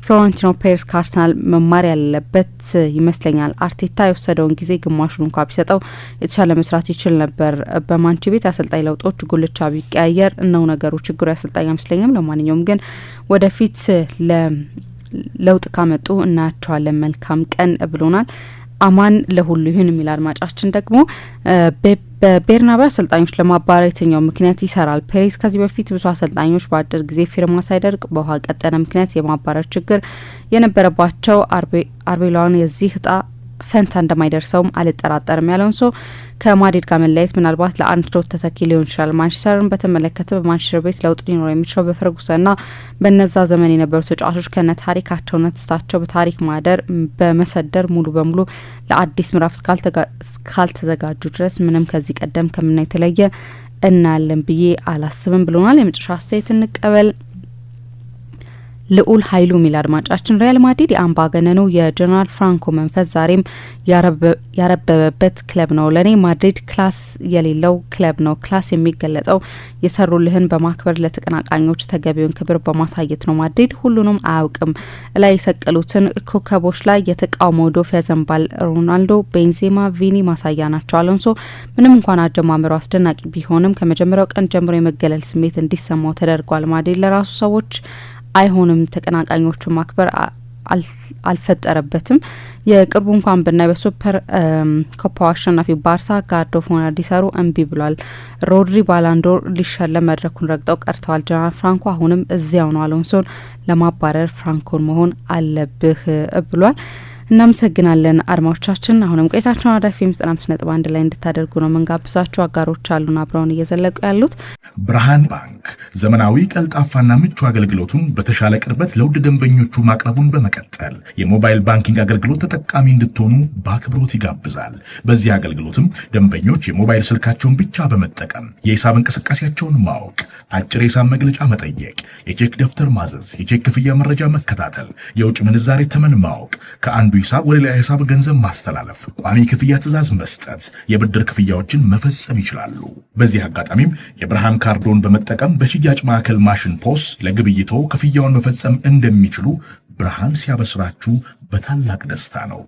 ፍሎረንቲኖ ፔሬዝ ከአርሰናል መማር ያለበት ይመስለኛል። አርቴታ የወሰደውን ጊዜ ግማሹን እንኳ ቢሰጠው የተሻለ መስራት ይችል ነበር። በማንቺ ቤት አሰልጣኝ ለውጦች ጉልቻ ቢቀያየር ነው ነገሩ። ችግሩ ያሰልጣኝ አይመስለኝም። ለማንኛውም ግን ወደፊት ለውጥ ካመጡ እናያቸዋለን። መልካም ቀን ብሎናል። አማን ለሁሉ ይሁን የሚል አድማጫችን ደግሞ በቤርናባው አሰልጣኞች ለማባረር የትኛው ምክንያት ይሰራል? ፔሬዝ ከዚህ በፊት ብዙ አሰልጣኞች በአጭር ጊዜ ፊርማ ሳይደርቅ በውሃ ቀጠነ ምክንያት የማባረር ችግር የነበረባቸው አርቤላውን የዚህ እጣ ፈንታ እንደማይደርሰውም አልጠራጠርም። ያለውን ሰው ከማድሪድ ጋር መለያየት ምናልባት ለአንድሮት ተተኪ ሊሆን ይችላል። ማንቸስተርን በተመለከተ በማንቸስተር ቤት ለውጥ ሊኖር የሚችለው በፈርጉሰንና በነዛ ዘመን የነበሩ ተጫዋቾች ከነ ታሪካቸው ነትስታቸው በታሪክ ማህደር በመሰደር ሙሉ በሙሉ ለአዲስ ምዕራፍ እስካልተዘጋጁ ድረስ ምንም ከዚህ ቀደም ከምና የተለየ እናያለን ብዬ አላስብም ብሎናል። የመጨረሻ አስተያየት እንቀበል። ልዑል ኃይሉ ሚል አድማጫችን ሪያል ማድሪድ የአምባገነኑ የጀነራል ፍራንኮ መንፈስ ዛሬም ያረበበበት ክለብ ነው። ለኔ ማድሪድ ክላስ የሌለው ክለብ ነው። ክላስ የሚገለጠው የሰሩልህን በማክበር ለተቀናቃኞች ተገቢውን ክብር በማሳየት ነው። ማድሪድ ሁሉንም አያውቅም። ላይ የሰቀሉትን ኮከቦች ላይ የተቃውሞ ዶፍ ያዘንባል። ሮናልዶ፣ ቤንዜማ፣ ቪኒ ማሳያ ናቸው። አሎንሶ ምንም እንኳን አጀማመሩ አስደናቂ ቢሆንም ከመጀመሪያው ቀን ጀምሮ የመገለል ስሜት እንዲሰማው ተደርጓል። ማድሪድ ለራሱ ሰዎች አይሆንም ተቀናቃኞቹ ማክበር አልፈጠረበትም። የቅርቡ እንኳን ብናይ በሱፐር ኮፓ አሸናፊ ባርሳ ጋርዶ ፎና ዲሰሩ እምቢ ብሏል። ሮድሪ ባላንዶር ሊሸለም መድረኩን ረግጠው ቀርተዋል። ጀነራል ፍራንኮ አሁንም እዚያው ነው። አሎንሶን ለማባረር ፍራንኮን መሆን አለብህ ብሏል። እናመሰግናለን አድማጮቻችን። አሁንም ቆይታችሁን አራዳ ኤፍ ኤም 95.1 ላይ እንድታደርጉ ነው መንጋብዛችሁ። አጋሮች አሉን አብረውን እየዘለቁ ያሉት ብርሃን ባንክ ዘመናዊ ቀልጣፋና ምቹ አገልግሎቱን በተሻለ ቅርበት ለውድ ደንበኞቹ ማቅረቡን በመቀጠል የሞባይል ባንኪንግ አገልግሎት ተጠቃሚ እንድትሆኑ በአክብሮት ይጋብዛል። በዚህ አገልግሎትም ደንበኞች የሞባይል ስልካቸውን ብቻ በመጠቀም የሂሳብ እንቅስቃሴያቸውን ማወቅ፣ አጭር የሂሳብ መግለጫ መጠየቅ፣ የቼክ ደብተር ማዘዝ፣ የቼክ ክፍያ መረጃ መከታተል፣ የውጭ ምንዛሬ ተመን ማወቅ፣ ከአንዱ ሂሳብ ወደ ሌላ ሂሳብ ገንዘብ ማስተላለፍ፣ ቋሚ ክፍያ ትዕዛዝ መስጠት፣ የብድር ክፍያዎችን መፈጸም ይችላሉ። በዚህ አጋጣሚም የብርሃን ካርዶን በመጠቀም በሽያጭ ማዕከል ማሽን ፖስ ለግብይቶ ክፍያውን መፈጸም እንደሚችሉ ብርሃን ሲያበስራችሁ በታላቅ ደስታ ነው።